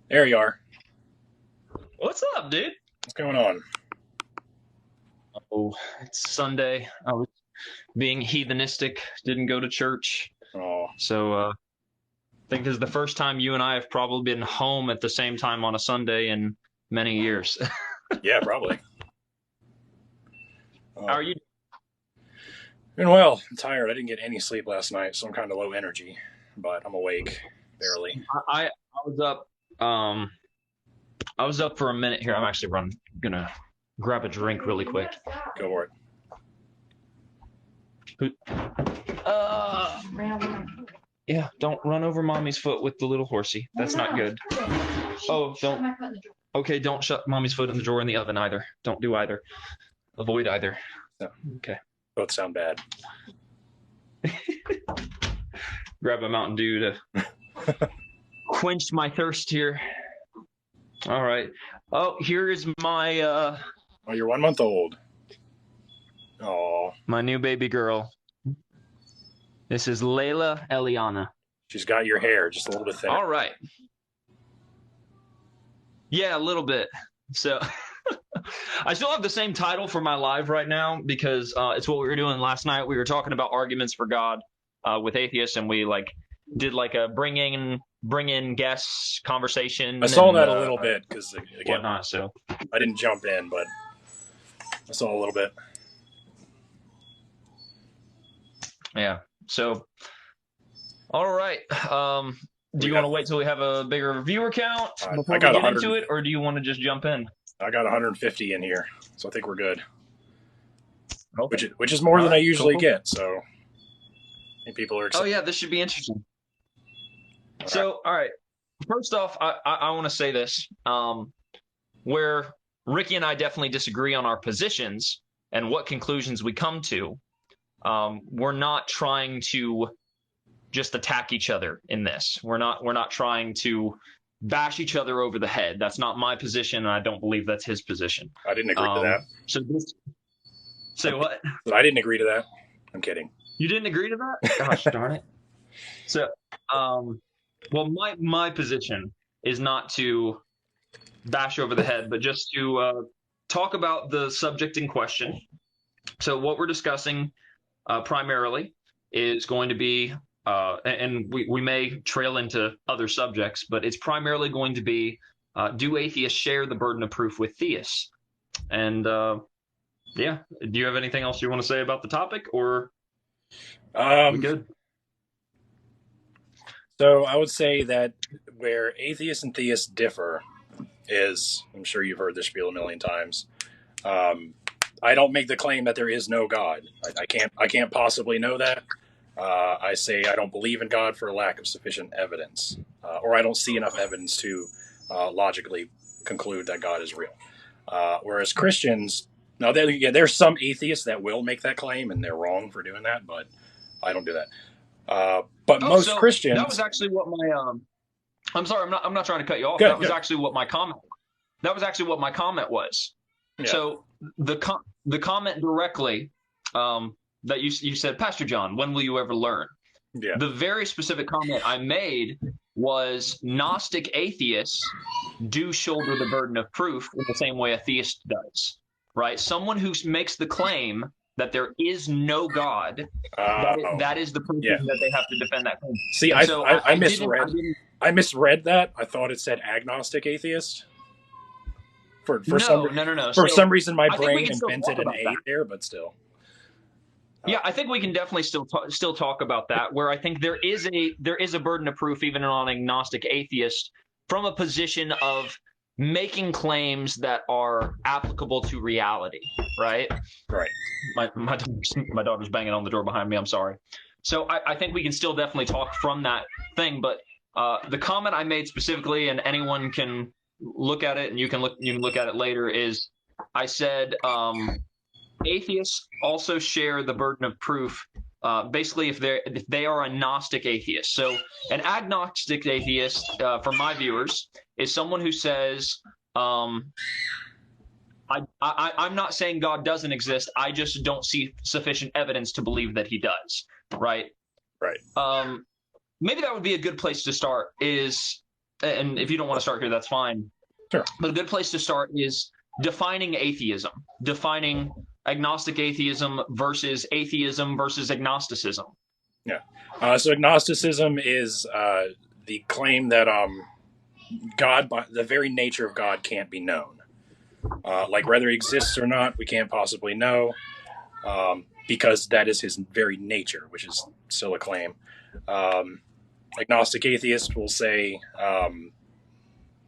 There you are. What's up, dude? What's going on? Oh, it's Sunday. I was being heathenistic, didn't go to church. Oh, So I think this is the first time you and I have probably been home at the same time on a Sunday in many years. yeah, probably. How are you? Doing well. I'm tired. I didn't get any sleep last night, so I'm kind of low energy, but I'm awake, barely. I was up. I was up for a minute here. I'm actually gonna grab a drink really quick. Go for it. Uh, yeah, don't run over mommy's foot with the little horsey. That's not good. Oh, don't. Okay, don't shut mommy's foot in the drawer in the oven either. Don't do either. Avoid either. No. Okay. Both sound bad. Grab a Mountain Dew to quench my thirst here. All right. Oh, here is my Oh, you're 1 month old. Oh, my new baby girl. This is Layla Eliana. she's got your hair just a little bit thinner. All right. Yeah, a little bit. So I still have the same title for my live right now because it's what we were doing last night. We were talking about arguments for God with atheists, and we did a bring in guests conversation. I saw that a little bit because again, whatnot. So I didn't jump in, but I saw a little bit. Yeah. So, all right. Do you want to wait till we have a bigger viewer count before we get into it, or do you want to just jump in? I got 150 in here, so I think we're good. Okay. Which is more than I usually get, so I think people are excited. Oh yeah, this should be interesting. All right. First off, I want to say this, where Ricky and I definitely disagree on our positions and what conclusions we come to. We're not trying to just attack each other in this. We're not trying to bash each other over the head. That's not my position, and I don't believe that's his position. I didn't agree to that. Say what? I didn't agree to that. I'm kidding. You didn't agree to that? Gosh darn it. So, well, my position is not to bash over the head, but just to talk about the subject in question. So what we're discussing primarily is going to be, and we may trail into other subjects, but it's primarily going to be, do atheists share the burden of proof with theists? And yeah, do you have anything else you want to say about the topic, or we good? So I would say that where atheists and theists differ is, I'm sure you've heard this spiel a million times. I don't make the claim that there is no God. I can't possibly know that. I say I don't believe in God for a lack of sufficient evidence, or I don't see enough evidence to logically conclude that God is real. Whereas Christians, now there's some atheists that will make that claim, and they're wrong for doing that, but I don't do that. But most Christians. That was actually what my I'm sorry, I'm not trying to cut you off. Good, that was actually what my comment. That was actually what my comment was. Yeah. So the comment directly that you said, Pastor Jon, when will you ever learn? Yeah. The very specific comment I made was Gnostic atheists do shoulder the burden of proof in the same way a theist does, right? Someone who makes the claim that there is no God, that is the proof that they have to defend that claim. See, I misread. I misread that. I thought it said agnostic atheist. For some reason, my brain invented an A there, but still. Yeah, I think we can definitely still talk about that. Where I think there is a burden of proof even on agnostic atheists from a position of making claims that are applicable to reality, right? Right. My daughter's banging on the door behind me. I'm sorry. So I think we can still definitely talk from that thing. But the comment I made specifically, and anyone can look at it, and you can look at it later, is I said atheists also share the burden of proof. Basically, if they are a Gnostic atheist. So an agnostic atheist, for my viewers, is someone who says, I'm not saying God doesn't exist. I just don't see sufficient evidence to believe that he does. Right. Right. Maybe that would be a good place to start. Is and if you don't want to start here, that's fine. Sure. But a good place to start is defining atheism, defining agnostic atheism versus agnosticism. Yeah. So agnosticism is the claim that God, by the very nature of God, can't be known. Like whether he exists or not, we can't possibly know, because that is his very nature, which is still a claim. Agnostic atheists will say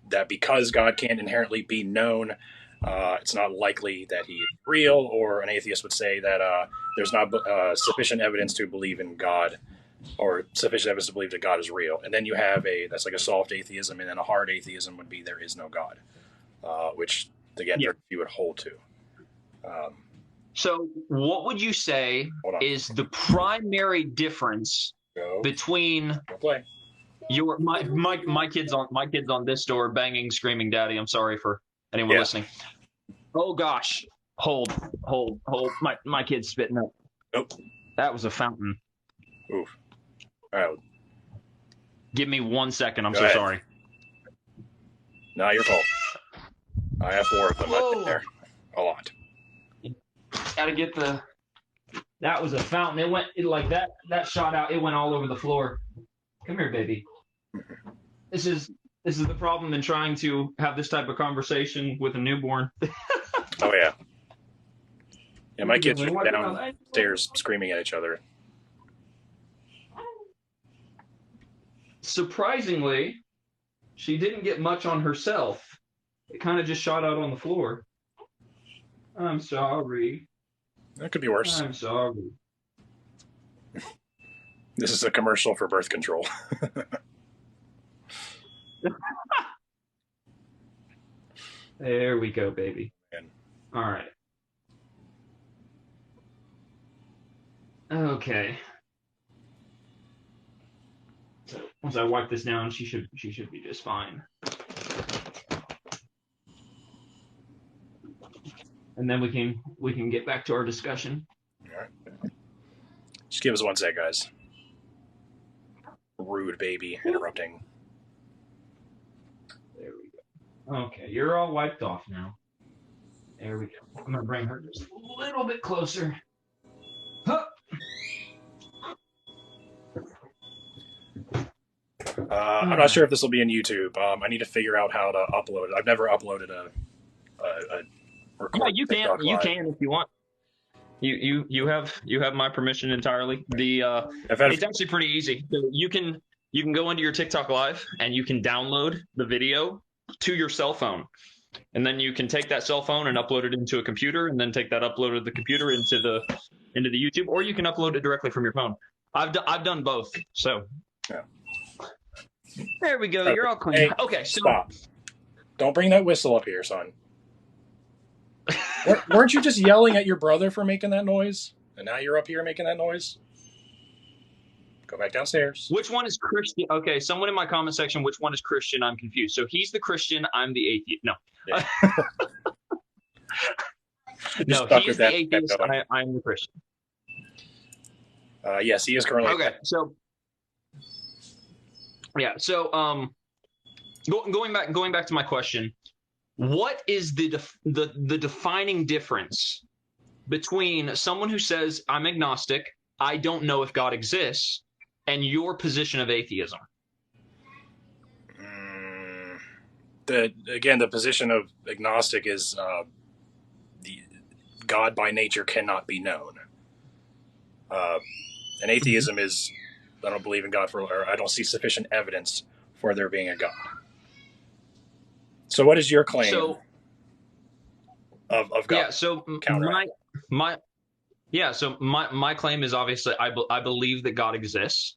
that because God can't inherently be known, it's not likely that he is real, or an atheist would say that there's not sufficient evidence to believe in God, or sufficient evidence to believe that God is real. And then you have that's like a soft atheism, and then a hard atheism would be there is no God, which, again, you would hold to. So what would you say is the primary difference between my kids on this door banging, screaming, "Daddy"? I'm sorry for anyone listening. Oh gosh, hold. My kid's spitting up. Nope. That was a fountain. Oof. All right. Give me 1 second. I'm so sorry. No, your fault. I have 4 of them. I've been there a lot. Gotta get that was a fountain. It went like that. That shot out. It went all over the floor. Come here, baby. This is the problem in trying to have this type of conversation with a newborn. Oh yeah. Yeah, my kids are downstairs screaming at each other. Surprisingly, she didn't get much on herself. It kind of just shot out on the floor. I'm sorry. That could be worse. I'm sorry. This is a commercial for birth control. There we go, baby. Man. All right. Okay. So once I wipe this down, she should be just fine. And then we can get back to our discussion. All right. Just give us 1 sec, guys. Rude baby interrupting. There we go. Okay, you're all wiped off now. There we go. I'm gonna bring her just a little bit closer. Huh. I'm not sure if this will be in YouTube. I need to figure out how to upload it. I've never uploaded a record. Yeah, you can if you want. You have my permission entirely. It's actually pretty easy. So you can go into your TikTok Live and you can download the video to your cell phone, and then you can take that cell phone and upload it into a computer, and then take that upload of the computer into the YouTube, or you can upload it directly from your phone. I've done both. So yeah. There we go. Okay. You're all clean. Hey, okay, so stop. Don't bring that whistle up here, son. Weren't you just yelling at your brother for making that noise? And now you're up here making that noise? Go back downstairs. Which one is Christian? Okay, someone in my comment section, which one is Christian? I'm confused. So he's the Christian, I'm the atheist. No. Yeah. No, he's the atheist, I'm the Christian. Yes, he is currently. Okay, so yeah, so going back to my question, what is the defining difference between someone who says I'm agnostic, I don't know if God exists, and your position of atheism? The position of agnostic is the God by nature cannot be known. And atheism is I don't believe in God or I don't see sufficient evidence for there being a God. So what is your claim of God? Yeah, so my claim is obviously I believe that God exists.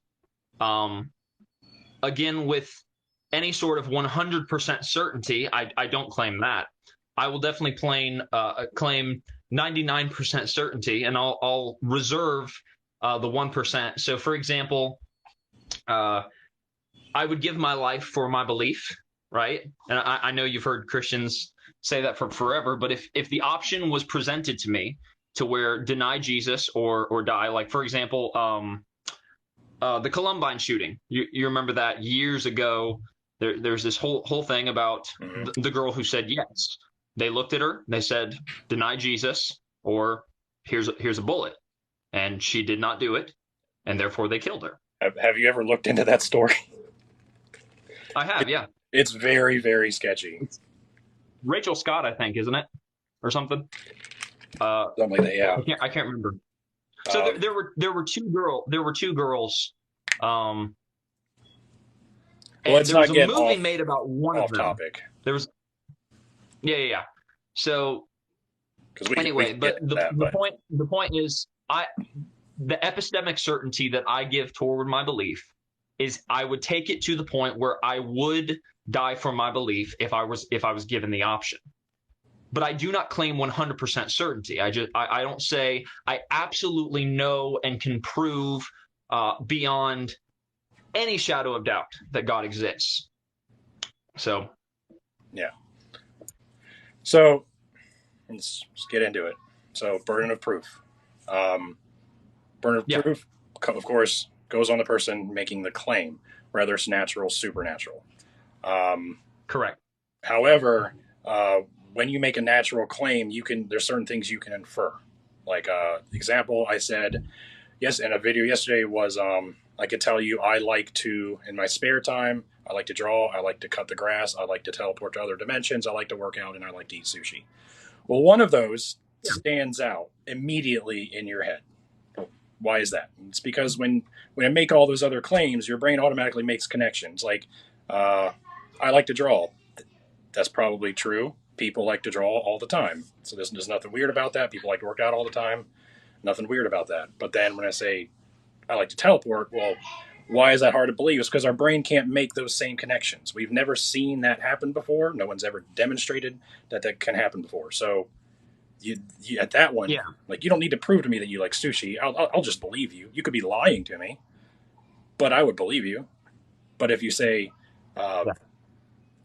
Again, with any sort of 100% certainty, I don't claim that. I will definitely claim 99% certainty, and I'll reserve the 1%. So, for example, I would give my life for my belief, right? And I know you've heard Christians say that for forever, but if the option was presented to me to where deny Jesus or die, like, for example, the Columbine shooting, you remember that years ago, There's this whole thing about the girl who said yes. They looked at her, they said, deny Jesus, or here's a bullet. And she did not do it, and therefore they killed her. Have you ever looked into that story? I have, yeah. It's very, very sketchy. Rachel Scott, I think, isn't it? Or something? Something like that, yeah. I can't remember. So there were two girls. Let's there was not a get movie made about one of them. topic. There was, yeah. So anyway, but the point is, the epistemic certainty that I give toward my belief is I would take it to the point where I would die for my belief if I was given the option. But I do not claim 100% certainty. I don't say I absolutely know and can prove beyond any shadow of doubt that God exists. So, yeah. So let's get into it. So, burden of proof. Burden of proof, of course, goes on the person making the claim, whether it's natural, supernatural. Correct. However, when you make a natural claim, there's certain things you can infer. Like example, I said, yes, in a video yesterday was I could tell you I like to, in my spare time, I like to draw, I like to cut the grass, I like to teleport to other dimensions, I like to work out, and I like to eat sushi. Well, one of those stands out immediately in your head. Why is that? It's because when I make all those other claims, your brain automatically makes connections. Like, I like to draw. That's probably true. People like to draw all the time. So there's nothing weird about that. People like to work out all the time. Nothing weird about that. But then when I say I like to teleport, well, why is that hard to believe? It's because our brain can't make those same connections. We've never seen that happen before. No one's ever demonstrated that can happen before. So you at that one, like, you don't need to prove to me that you like sushi. I'll just believe you. You could be lying to me, but I would believe you. But if you say I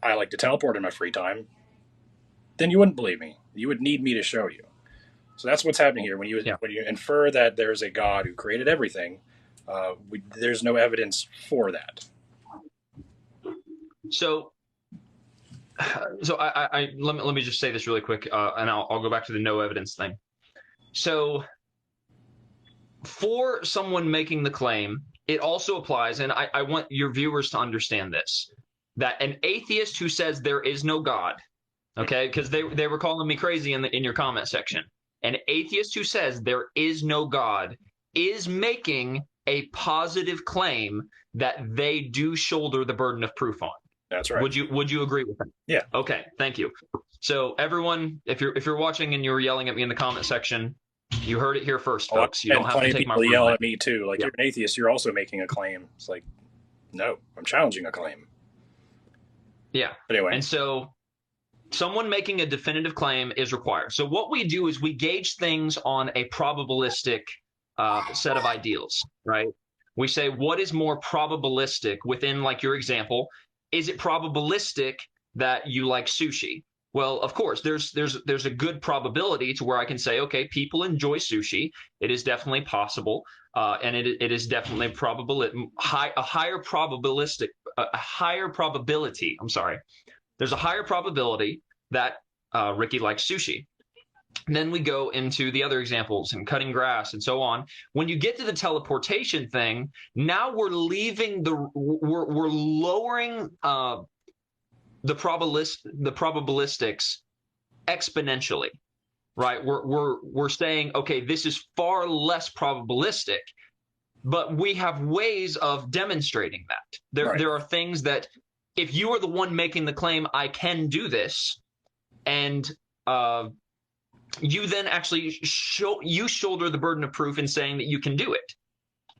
like to teleport in my free time, then you wouldn't believe me. You would need me to show you. So that's what's happening here. When you infer that there's a God who created everything, there's no evidence for that. So I let me just say this really quick, and I'll go back to the no evidence thing. So for someone making the claim, it also applies, and I want your viewers to understand this, that an atheist who says there is no God, okay, because they were calling me crazy in your comment section. An atheist who says there is no God is making a positive claim that they do shoulder the burden of proof on. That's right. Would you agree with that? Yeah. Okay, thank you. So everyone, if you're watching and you're yelling at me in the comment section, you heard it here first, folks. You don't have to take my word. People yell at me too. Like, you're an atheist, you're also making a claim. It's like, no, I'm challenging a claim. Yeah. But anyway. And so someone making a definitive claim is required. So what we do is we gauge things on a probabilistic set of ideals, right? We say, what is more probabilistic within, like, your example? Is it probabilistic that you like sushi? Well, of course, there's a good probability to where I can say, okay, people enjoy sushi. It is definitely possible, and it is definitely a higher probability. I'm sorry. There's a higher probability that Ricky likes sushi. And then we go into the other examples and cutting grass and so on. When you get to the teleportation thing, now we're lowering the probabilistics exponentially, right? We're saying, okay, this is far less probabilistic, but we have ways of demonstrating that. There are things that, if you are the one making the claim, I can do this, and you then actually shoulder the burden of proof in saying that you can do it,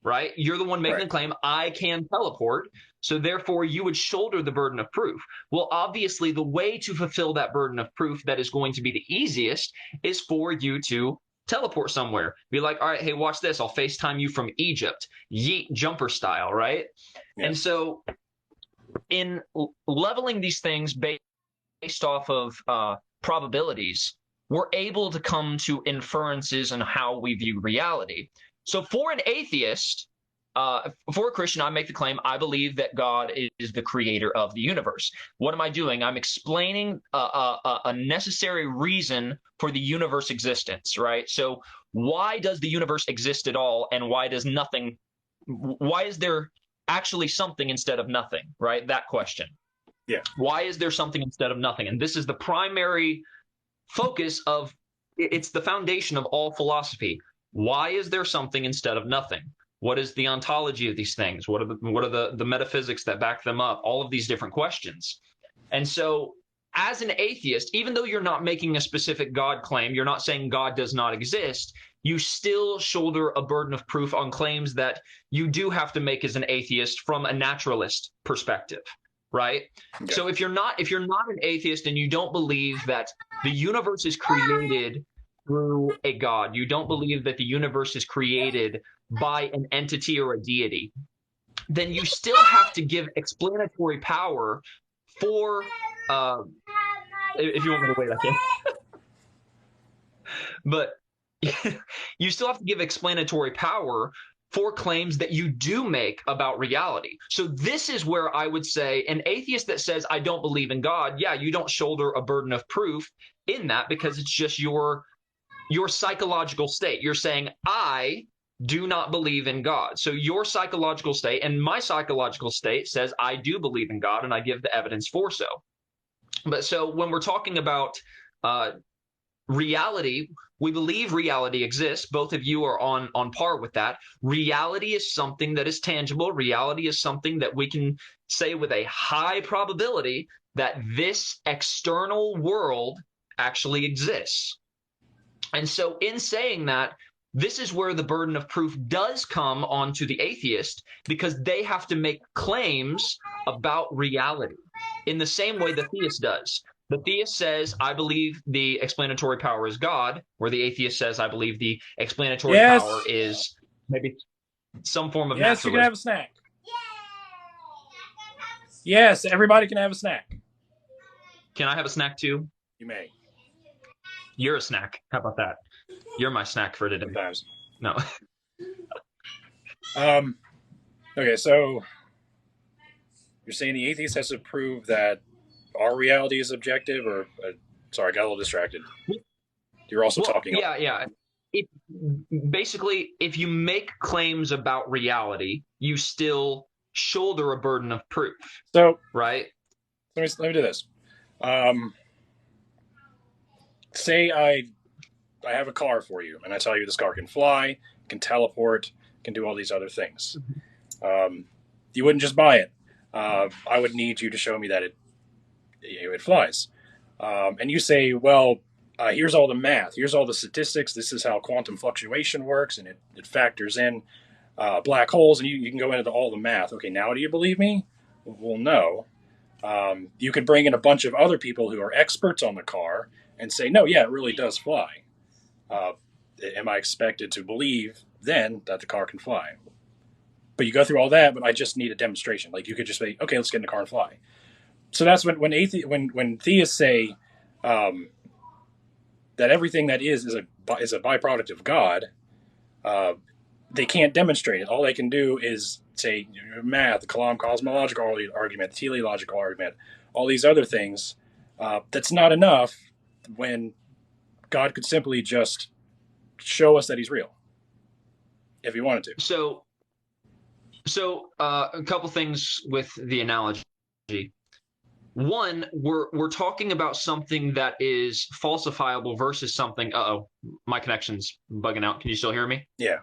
right? You're the one making the claim, I can teleport, so therefore you would shoulder the burden of proof. Well, obviously, the way to fulfill that burden of proof that is going to be the easiest is for you to teleport somewhere. Be like, all right, hey, watch this. I'll FaceTime you from Egypt, yeet jumper style, right? Yeah. And so in leveling these things based off of probabilities, we're able to come to inferences on how we view reality. So for an atheist, for a Christian, I make the claim I believe that God is the creator of the universe. What am I doing? I'm explaining a necessary reason for the universe existence, right? So why does the universe exist at all, and why does nothing? Why is there actually something instead of nothing, right? That question. Yeah. Why is there something instead of nothing? And this is the primary focus of, it's the foundation of all philosophy. Why is there something instead of nothing? What is the ontology of these things? What are the metaphysics that back them up? All of these different questions. And so as an atheist, even though you're not making a specific God claim, you're not saying God does not exist, you still shoulder a burden of proof on claims that you do have to make as an atheist from a naturalist perspective, right? Okay. So if you're not an atheist and you don't believe that the universe is created through a God, you don't believe that the universe is created by an entity or a deity, then you still have to give explanatory power for if you want me to wait, I can. But you still have to give explanatory power for claims that you do make about reality. So this is where I would say an atheist that says, I don't believe in God, yeah, you don't shoulder a burden of proof in that, because it's just your psychological state. You're saying, I do not believe in God. So your psychological state and my psychological state says, I do believe in God, and I give the evidence for so. But so when we're talking about reality, we believe reality exists. Both of you are on par with that. Reality is something that is tangible. Reality is something that we can say with a high probability that this external world actually exists. And so in saying that, this is where the burden of proof does come onto the atheist, because they have to make claims about reality in the same way the theist does. The theist says, I believe the explanatory power is God, where the atheist says, I believe the explanatory power is maybe some form of naturalism. Yes, you can have a snack. Yes, everybody can have a snack. Can I have a snack too? You may. You're a snack. How about that? You're my snack for today. Sometimes. No. Okay, so you're saying the atheist has to prove that our reality is objective, or sorry, I got a little distracted. You're also talking. Yeah. Basically, if you make claims about reality, you still shoulder a burden of proof. So, right? Let me do this. Say I have a car for you, and I tell you this car can fly, can teleport, can do all these other things. You wouldn't just buy it. I would need you to show me that it flies. And you say, well, here's all the math, here's all the statistics, this is how quantum fluctuation works, and it factors in black holes, and you can go into all the math. Okay, now do you believe me? Well, no. You could bring in a bunch of other people who are experts on the car and say, no, yeah, it really does fly. Am I expected to believe then that the car can fly? But you go through all that, but I just need a demonstration. Like, you could just say, okay, let's get in the car and fly. So that's when theists say that everything that is a byproduct of God, they can't demonstrate it. All they can do is say math, the Kalam cosmological argument, the teleological argument, all these other things. That's not enough when God could simply just show us that he's real if he wanted to. So a couple things with the analogy. One, we're talking about something that is falsifiable versus something. Uh-oh, my connection's bugging out. Can you still hear me? Yeah.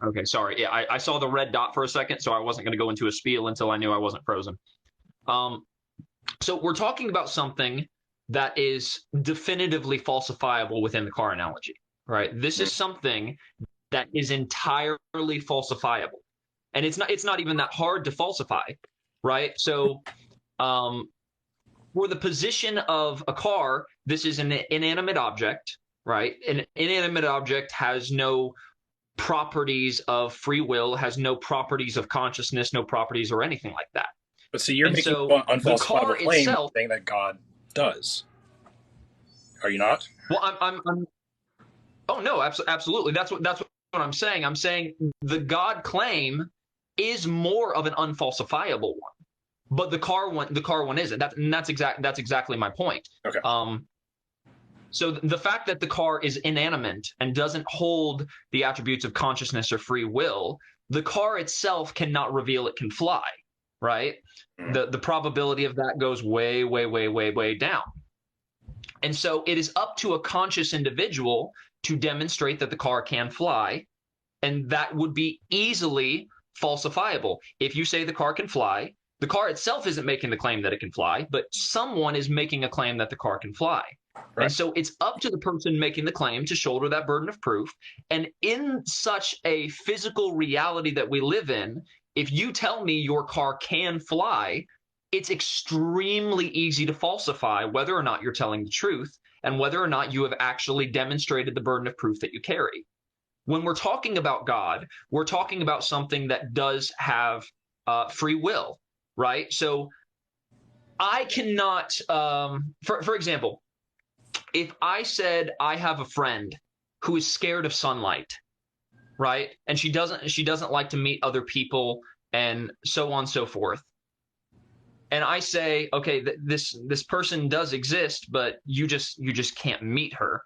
Okay, sorry. Yeah, I saw the red dot for a second, so I wasn't going to go into a spiel until I knew I wasn't frozen. So we're talking about something that is definitively falsifiable within the car analogy, right? This is something that is entirely falsifiable, and it's not even that hard to falsify, right? So for the position of a car, this is an inanimate object, right? An inanimate object has no properties of free will, has no properties of consciousness, no properties or anything like that. But see, you're making unfalsifiable claim saying that God does. Are you not? Well, I'm oh no, absolutely. That's what what I'm saying. I'm saying the God claim is more of an unfalsifiable one, but the car one isn't. That's exactly my point. Okay. So the fact that the car is inanimate and doesn't hold the attributes of consciousness or free will, the car itself cannot reveal it can fly, right? The probability of that goes way, way, way, way, way down. And so it is up to a conscious individual to demonstrate that the car can fly, and that would be easily falsifiable. If you say the car can fly, the car itself isn't making the claim that it can fly, but someone is making a claim that the car can fly. Right. And so it's up to the person making the claim to shoulder that burden of proof. And in such a physical reality that we live in, if you tell me your car can fly, it's extremely easy to falsify whether or not you're telling the truth and whether or not you have actually demonstrated the burden of proof that you carry. When we're talking about God, we're talking about something that does have free will, right? So I cannot, for example, if I said I have a friend who is scared of sunlight, right, and she doesn't like to meet other people and so on and so forth, and I say, okay, this person does exist, but you just can't meet her,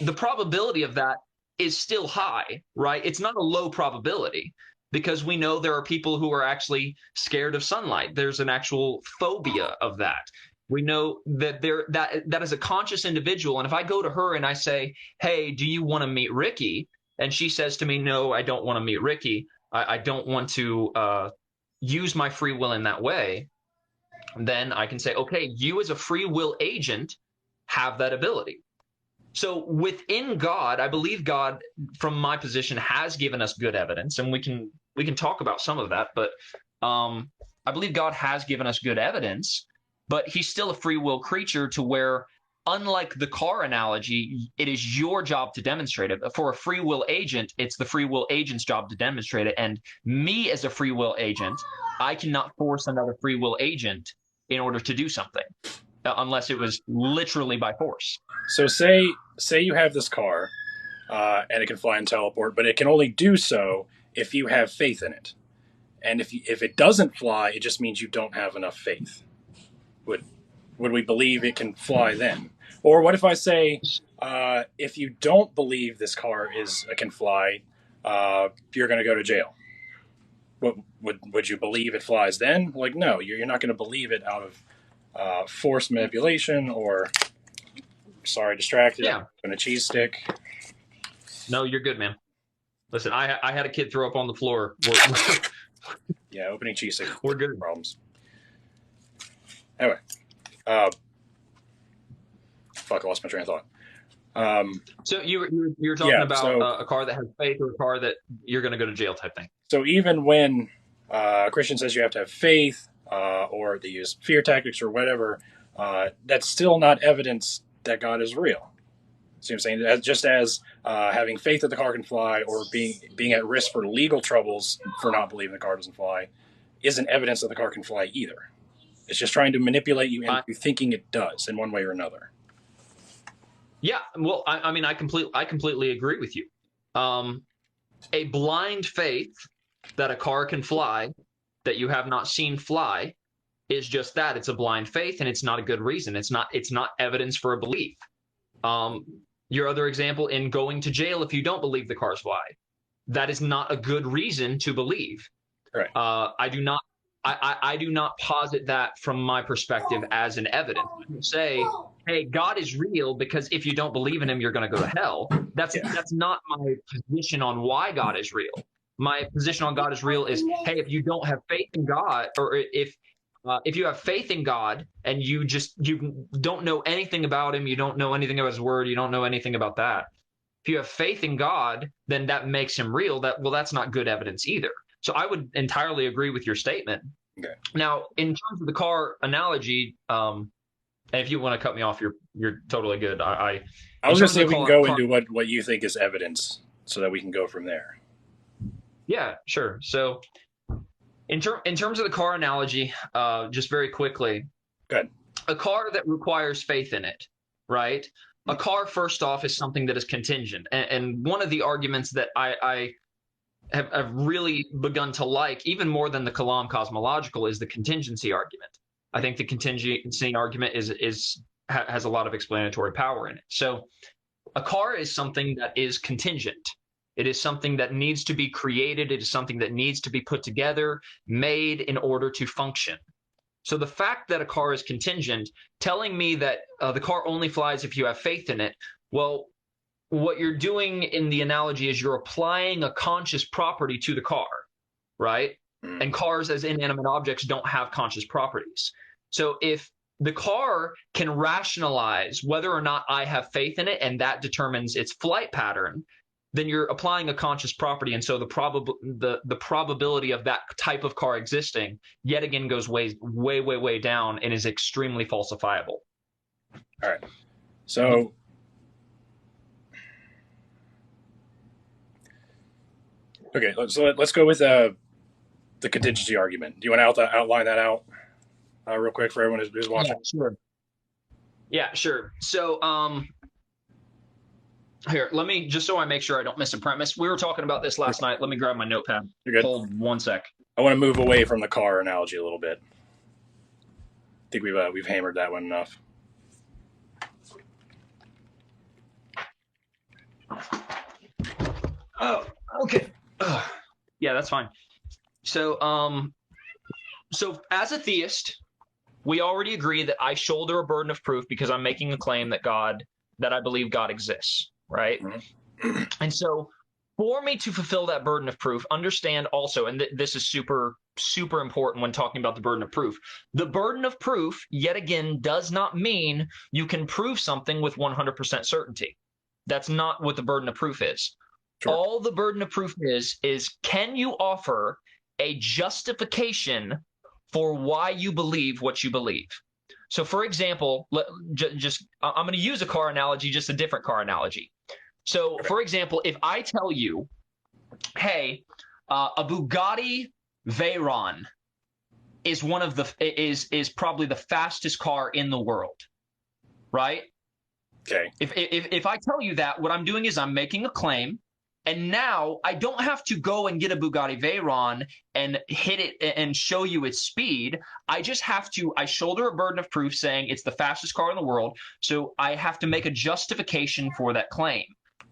the probability of that is still high, right? It's not a low probability, because we know there are people who are actually scared of sunlight. There's an actual phobia of that. We know that that is a conscious individual. And if I go to her and I say, hey, do you want to meet Ricky? And she says to me, no, I don't want to meet Ricky. I don't want to use my free will in that way. Then I can say, okay, you as a free will agent have that ability. So within God, I believe God, from my position, has given us good evidence, and we can talk about some of that. But I believe God has given us good evidence, but he's still a free will creature, to where, unlike the car analogy, it is your job to demonstrate it. For a free will agent, it's the free will agent's job to demonstrate it. And me as a free will agent, I cannot force another free will agent in order to do something, unless it was literally by force. So say you have this car, and it can fly and teleport, but it can only do so if you have faith in it. And if it doesn't fly, it just means you don't have enough faith. Would we believe it can fly then? Or what if I say, if you don't believe this car can fly, you're going to go to jail? Would you believe it flies then? Like, no, you're not going to believe it out of forced manipulation or, sorry, distracted, yeah, and a cheese stick. No, you're good, man. Listen, I had a kid throw up on the floor. Yeah, opening cheese stick. We're good. Problems. Anyway. Fuck, I lost my train of thought. So you were talking about a car that has faith, or a car that you're going to go to jail type thing. So even when a Christian says you have to have faith, or they use fear tactics or whatever, that's still not evidence that God is real. See what I'm saying? Just as having faith that the car can fly, or being at risk for legal troubles for not believing the car doesn't fly, isn't evidence that the car can fly either. It's just trying to manipulate you into thinking it does in one way or another. Yeah, well, I mean, I completely agree with you. A blind faith that a car can fly, that you have not seen fly, is just that. It's a blind faith, and it's not a good reason. It's not evidence for a belief. Your other example, in going to jail if you don't believe the cars fly, that is not a good reason to believe. Right. I do not posit that from my perspective as an evidence. I don't say, hey, God is real because if you don't believe in him, you're going to go to hell. That's not my position on why God is real. My position on God is real is, hey, if you don't have faith in God, or if you have faith in God and you don't know anything about him, you don't know anything about his word, you don't know anything about that. If you have faith in God, then that makes him real. That's not good evidence either. So I would entirely agree with your statement. Okay. Now, in terms of the car analogy, and if you want to cut me off, you're totally good. I was going to say we can go into what you think is evidence so that we can go from there. Yeah, sure. So in terms of the car analogy, just very quickly, good. A car that requires faith in it, right? a car, first off, is something that is contingent. And one of the arguments that I have really begun to like, even more than the Kalam cosmological, is the contingency argument. I think the contingency argument has a lot of explanatory power in it. So a car is something that is contingent. It is something that needs to be created. It is something that needs to be put together, made in order to function. So the fact that a car is contingent, telling me that the car only flies if you have faith in it, well, what you're doing in the analogy is you're applying a conscious property to the car, right? And cars as inanimate objects don't have conscious properties. So if the car can rationalize whether or not I have faith in it, and that determines its flight pattern, then you're applying a conscious property. And so the probability of that type of car existing yet again goes way down and is extremely falsifiable. All right. So okay, let's go with the contingency argument. Do you want to outline that out real quick for everyone who's watching? Yeah, sure. So here, let me, just so I make sure I don't miss a premise. We were talking about this last night. Let me grab my notepad. You're good. Hold one sec. I want to move away from the car analogy a little bit. I think we've hammered that one enough. Oh, okay. Yeah, that's fine. So, so as a theist, we already agree that I shoulder a burden of proof because I'm making a claim that I believe God exists, right? Mm-hmm. And so for me to fulfill that burden of proof, understand also, and this is super, super important when talking about the burden of proof. The burden of proof, yet again, does not mean you can prove something with 100% certainty. That's not what the burden of proof is. Sure. All the burden of proof is can you offer a justification for why you believe what you believe? So, for example, I'm going to use a car analogy, just a different car analogy. So, for example, if I tell you, hey, a Bugatti Veyron is is probably the fastest car in the world, right? Okay. If I tell you that, what I'm doing is I'm making a claim. And now I don't have to go and get a Bugatti Veyron and hit it and show you its speed. I shoulder a burden of proof saying it's the fastest car in the world. So I have to make a justification for that claim.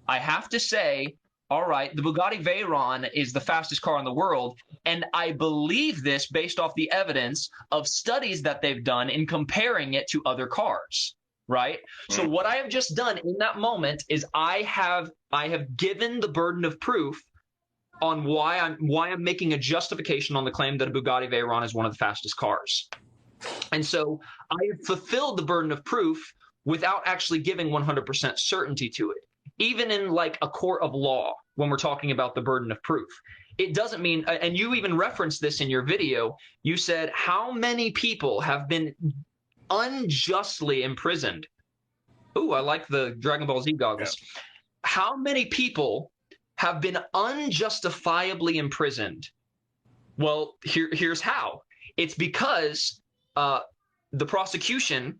I have to say, all right, the Bugatti Veyron is the fastest car in the world. And I believe this based off the evidence of studies that they've done in comparing it to other cars. Right. So what I have just done in that moment is I have given the burden of proof on why I'm making a justification on the claim that a Bugatti Veyron is one of the fastest cars. And so I have fulfilled the burden of proof without actually giving 100% certainty to it. Even in like a court of law, when we're talking about the burden of proof, it doesn't mean, and you even referenced this in your video, you said how many people have been unjustly imprisoned. Ooh, I like the Dragon Ball Z goggles. Yeah. How many people have been unjustifiably imprisoned? Well, here's how. It's because the prosecution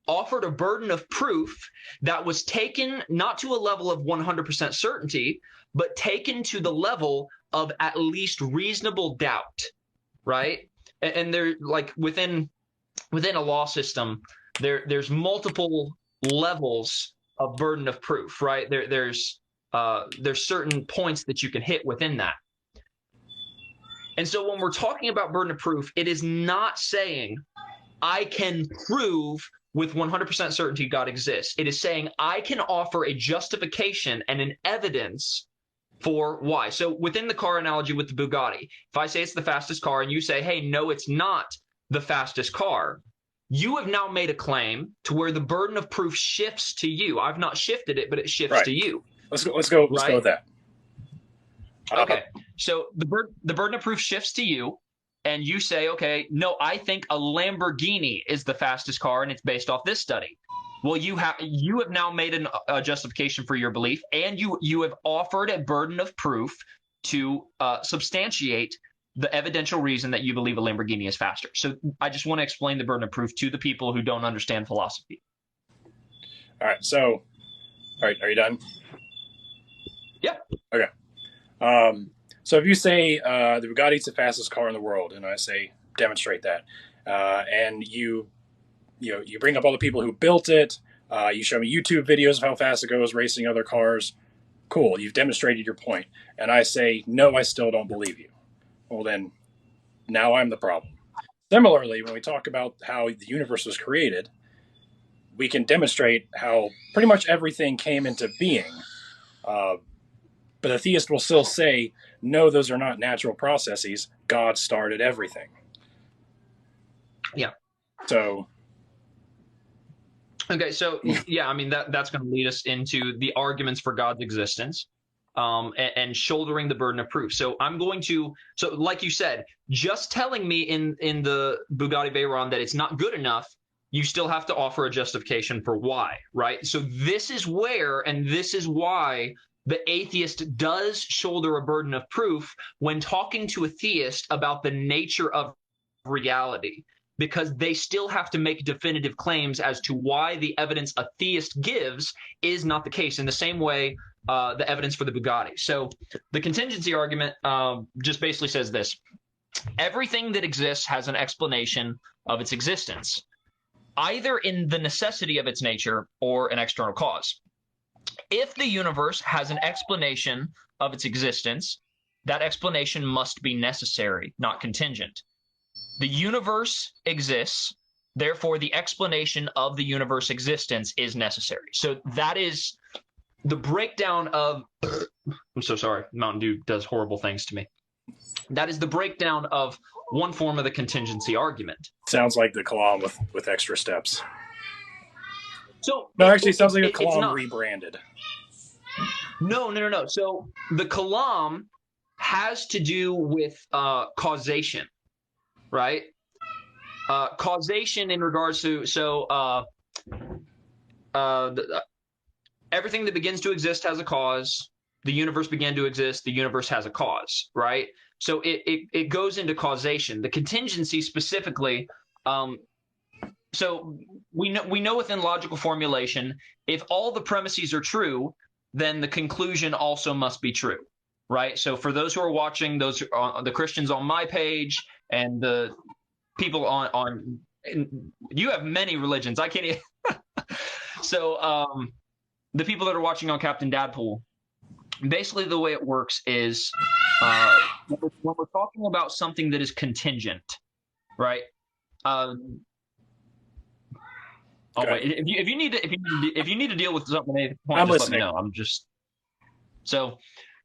offered a burden of proof that was taken not to a level of 100% certainty, but taken to the level of at least reasonable doubt, right? And they're like within a law system, there's multiple levels of burden of proof, right? There's certain points that you can hit within that. And so when we're talking about burden of proof, it is not saying I can prove with 100% certainty God exists. It is saying I can offer a justification and an evidence for why. So within the car analogy with the Bugatti, if I say it's the fastest car and you say, hey, no, it's not the fastest car, you have now made a claim to where the burden of proof shifts to you. I've not shifted it, but it shifts to you. Let's go with that. Okay. So the burden of proof shifts to you, and you say, okay, no, I think a Lamborghini is the fastest car, and it's based off this study. Well, you have now made a justification for your belief, and you have offered a burden of proof to substantiate the evidential reason that you believe a Lamborghini is faster. So I just want to explain the burden of proof to the people who don't understand philosophy. All right. So All right, are you done? Yeah. Okay. So if you say the Bugatti's the fastest car in the world, and I say demonstrate that, and you bring up all the people who built it, you show me YouTube videos of how fast it goes racing other cars. Cool, you've demonstrated your point. And I say no, I still don't believe you. Well, then now I'm the problem. Similarly, when we talk about how the universe was created, we can demonstrate how pretty much everything came into being. But the theist will still say, no, those are not natural processes. God started everything. Yeah. So. Okay, so yeah, I mean that's going to lead us into the arguments for God's existence, and shouldering the burden of proof. So like you said, just telling me in the Bugatti Veyron that it's not good enough, you still have to offer a justification for why, right? So this is where, and this is why the atheist does shoulder a burden of proof when talking to a theist about the nature of reality, because they still have to make definitive claims as to why the evidence a theist gives is not the case, in the same way the evidence for the Bugatti. So the contingency argument just basically says this: everything that exists has an explanation of its existence, either in the necessity of its nature or an external cause. If the universe has an explanation of its existence, that explanation must be necessary, not contingent. The universe exists, therefore the explanation of the universe existence is necessary. So that is the breakdown of I'm so sorry, Mountain Dew does horrible things to me. That is the breakdown of one form of the contingency argument. Sounds like the Kalam with extra steps. So no, actually, it sounds like a Kalam rebranded. No. So the Kalam has to do with causation, right? Causation in regards to everything that begins to exist has a cause. The universe began to exist. The universe has a cause, right? So it goes into causation. The contingency specifically. So we know within logical formulation, if all the premises are true, then the conclusion also must be true, right? So for those who are watching, those the Christians on my page and the people on you have many religions. I can't even so the people that are watching on Captain Dadpool, basically the way it works is when we're talking about something that is contingent, right? Wait. If you need to deal with something at any point, just let me know. I'm just so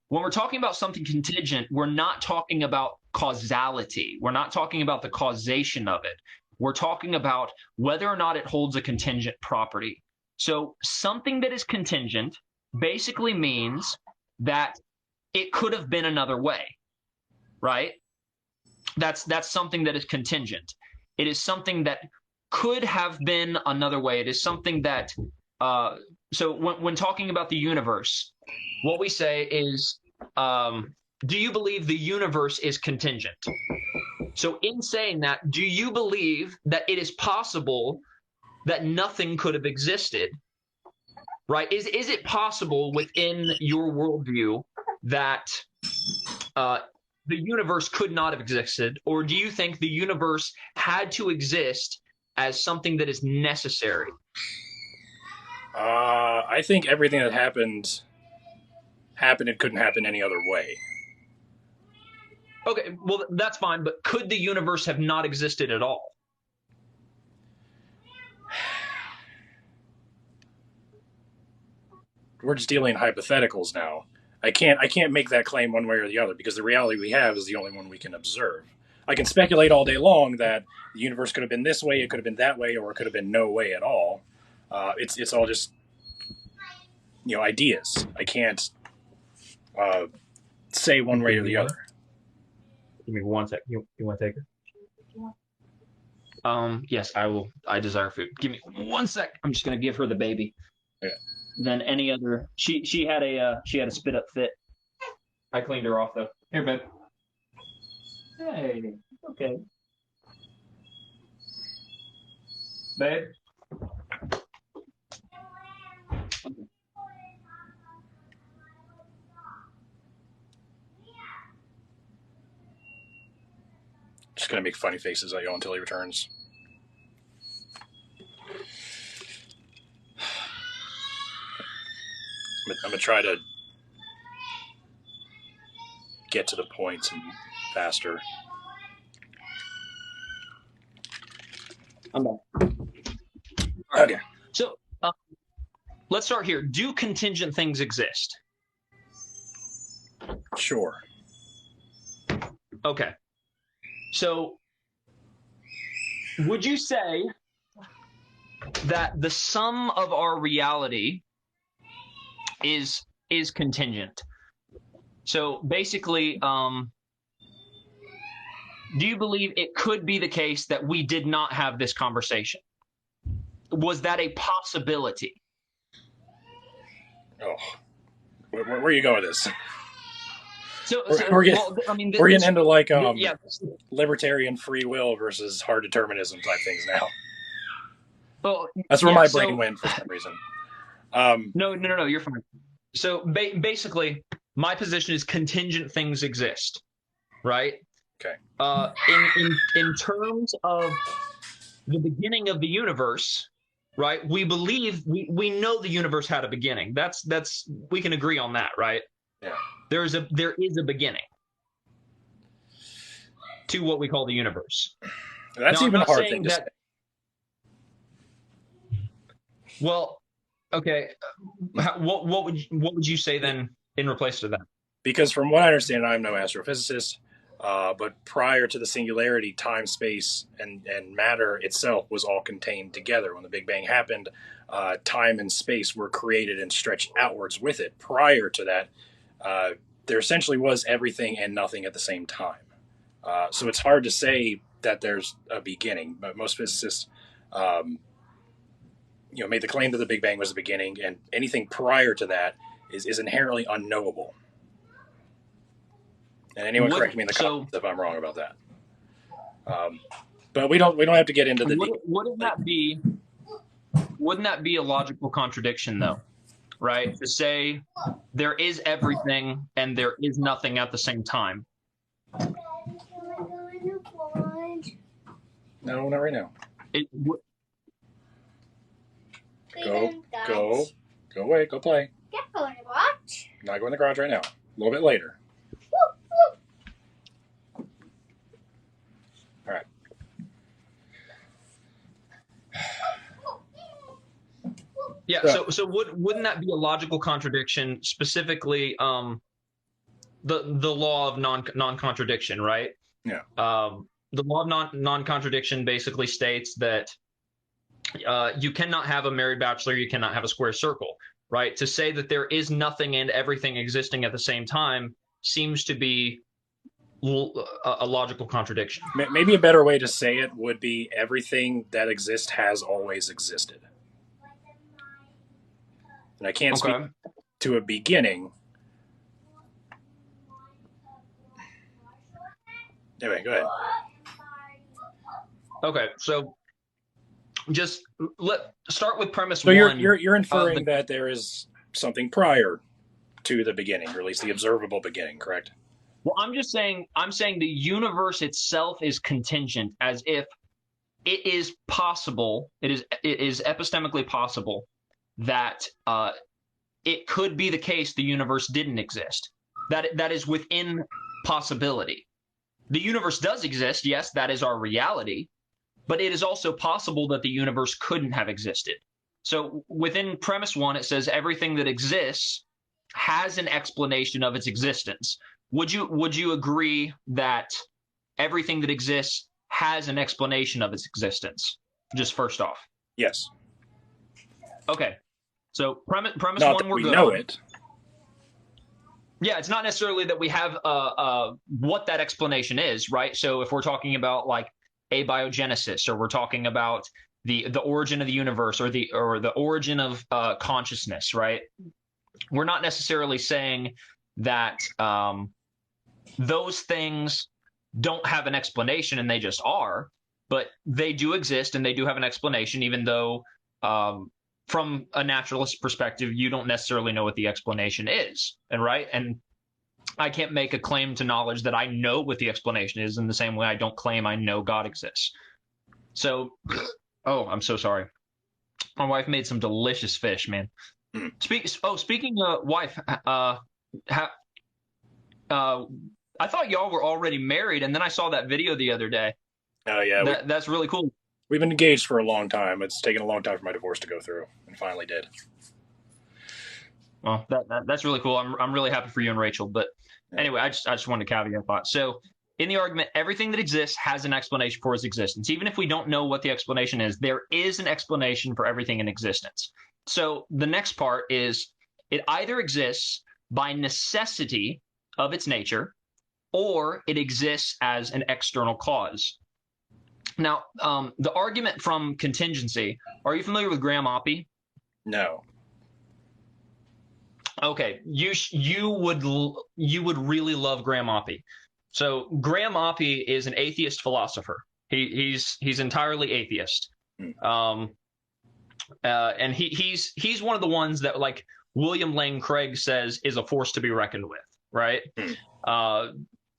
when we're talking about something contingent, we're not talking about causality. We're not talking about the causation of it. We're talking about whether or not it holds a contingent property. So something that is contingent basically means that it could have been another way, right? That's something that is contingent. It is something that could have been another way. It is something that so when talking about the universe, what we say is, do you believe the universe is contingent? So in saying that, do you believe that it is possible that nothing could have existed? Right? Is it possible within your worldview that the universe could not have existed, or do you think the universe had to exist as something that is necessary? I think everything that happened, it couldn't happen any other way. Okay, well, that's fine, but could the universe have not existed at all? We're just dealing in hypotheticals now. I can't make that claim one way or the other, because the reality we have is the only one we can observe. I can speculate all day long that the universe could have been this way, it could have been that way, or it could have been no way at all. It's all just ideas. I can't say one way or the other. Give me 1 sec. You want to take her? Yes, I will. I desire food. Give me 1 sec. I'm just gonna give her the baby. Okay. Then any other. She had a spit up fit. I cleaned her off though. Here, babe. Hey. Okay. Babe. make funny faces at you until he returns. I'm going to try to get to the point some faster. I'm done. Okay. So let's start here. Do contingent things exist? Sure. Okay. So would you say that the sum of our reality is contingent? So basically, do you believe it could be the case that we did not have this conversation? Was that a possibility? Oh, where are you going with this? We're getting into like yeah, libertarian free will versus hard determinism type things now. Well, that's where my brain went for some reason. No, you're fine. So basically, my position is contingent things exist, right? Okay. In terms of the beginning of the universe, right? We believe we know the universe had a beginning. That's we can agree on that, right? Yeah. There is a beginning to what we call the universe. That's now, even a hard thing to say. Well, okay. What would you say then in replace to that? Because from what I understand, I'm no astrophysicist, but prior to the singularity, time, space, and matter itself was all contained together. When the Big Bang happened, time and space were created and stretched outwards with it. Prior to that, there essentially was everything and nothing at the same time. So it's hard to say that there's a beginning, but most physicists made the claim that the Big Bang was the beginning, and anything prior to that is inherently unknowable. And anyone correct me in the comments if I'm wrong about that. But we don't have to get into the. Wouldn't that be a logical contradiction, though? Right? To say there is everything and there is nothing at the same time. No, not right now. Go away. Go play. Go in the garage. Not go in the garage right now. A little bit later. All right. Yeah. So wouldn't that be a logical contradiction? Specifically, the law of non-contradiction, right? Yeah. The law of non-contradiction basically states that you cannot have a married bachelor, you cannot have a square circle, right? To say that there is nothing and everything existing at the same time seems to be a logical contradiction. Maybe a better way to say it would be everything that exists has always existed. And I can't speak to a beginning. Anyway, go ahead. Okay, so just start with premise one. So you're inferring that there is something prior to the beginning, or at least the observable beginning, correct? Well, I'm saying the universe itself is contingent, as if it is possible, it is epistemically possible that it could be the case the universe didn't exist. That is within possibility. The universe does exist, yes, that is our reality, but it is also possible that the universe couldn't have existed. So within premise one, it says everything that exists has an explanation of its existence. Would you agree that everything that exists has an explanation of its existence? Just first off. Yes. Okay. So premise not one, that we're we good know on. it. Yeah, it's not necessarily that we have what that explanation is, right? So if we're talking about like abiogenesis, or we're talking about the origin of the universe, or the origin of consciousness, right? We're not necessarily saying that those things don't have an explanation and they just are, but they do exist and they do have an explanation, even though from a naturalist perspective, you don't necessarily know what the explanation is, and right? And I can't make a claim to knowledge that I know what the explanation is in the same way I don't claim I know God exists. So, oh, I'm so sorry. My wife made some delicious fish, man. Speaking of wife, I thought y'all were already married, and then I saw that video the other day. Oh, yeah. That's really cool. We've been engaged for a long time. It's taken a long time for my divorce to go through, and finally did. Well, that's really cool. I'm really happy for you and Rachel. But anyway, I just wanted to caveat that. So in the argument, everything that exists has an explanation for its existence. Even if we don't know what the explanation is, there is an explanation for everything in existence. So the next part is it either exists by necessity of its nature, or it exists as an external cause. Now, the argument from Contingency, are you familiar with Graham Oppy? No. Okay, you would really love Graham Oppy. So Graham Oppy is an atheist philosopher. He's entirely atheist, and he's one of the ones that, like William Lane Craig says, is a force to be reckoned with, right?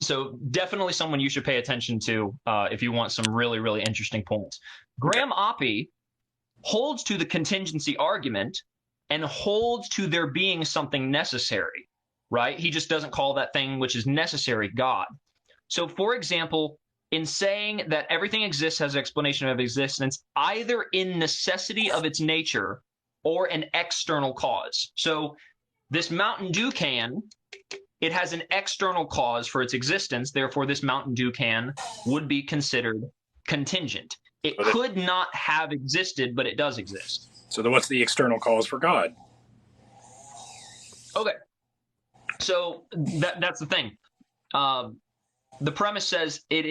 So definitely someone you should pay attention to if you want some really, really interesting points. Graham Oppy holds to the contingency argument and holds to there being something necessary, right? He just doesn't call that thing which is necessary God. So, for example, in saying that everything exists has an explanation of existence, either in necessity of its nature or an external cause. So this Mountain Dew can, it has an external cause for its existence. Therefore, this Mountain Dew can would be considered contingent. It could not have existed, but it does exist. So then what's the external cause for God? Okay. So that's the thing. The premise says it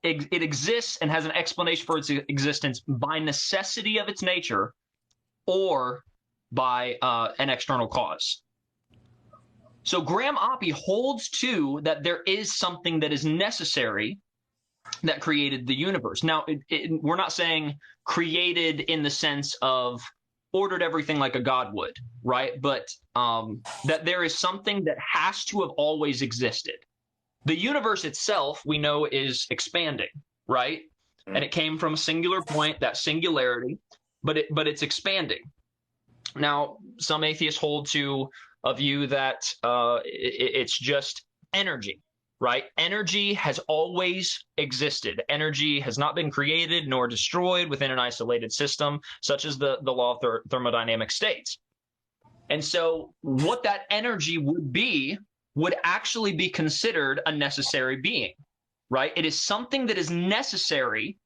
exists and has an explanation for its existence by necessity of its nature or by an external cause. So Graham Oppy holds to that there is something that is necessary that created the universe. Now, we're not saying created in the sense of ordered everything like a god would, right? But that there is something that has to have always existed. The universe itself, we know, is expanding, right? And it came from a singular point, that singularity, but it's expanding. Now, some atheists hold to a view that it's just energy, right? Energy has always existed. Energy has not been created nor destroyed within an isolated system, such as the law of thermodynamics states. And so what that energy would actually be considered a necessary being, right? It is something that is necessary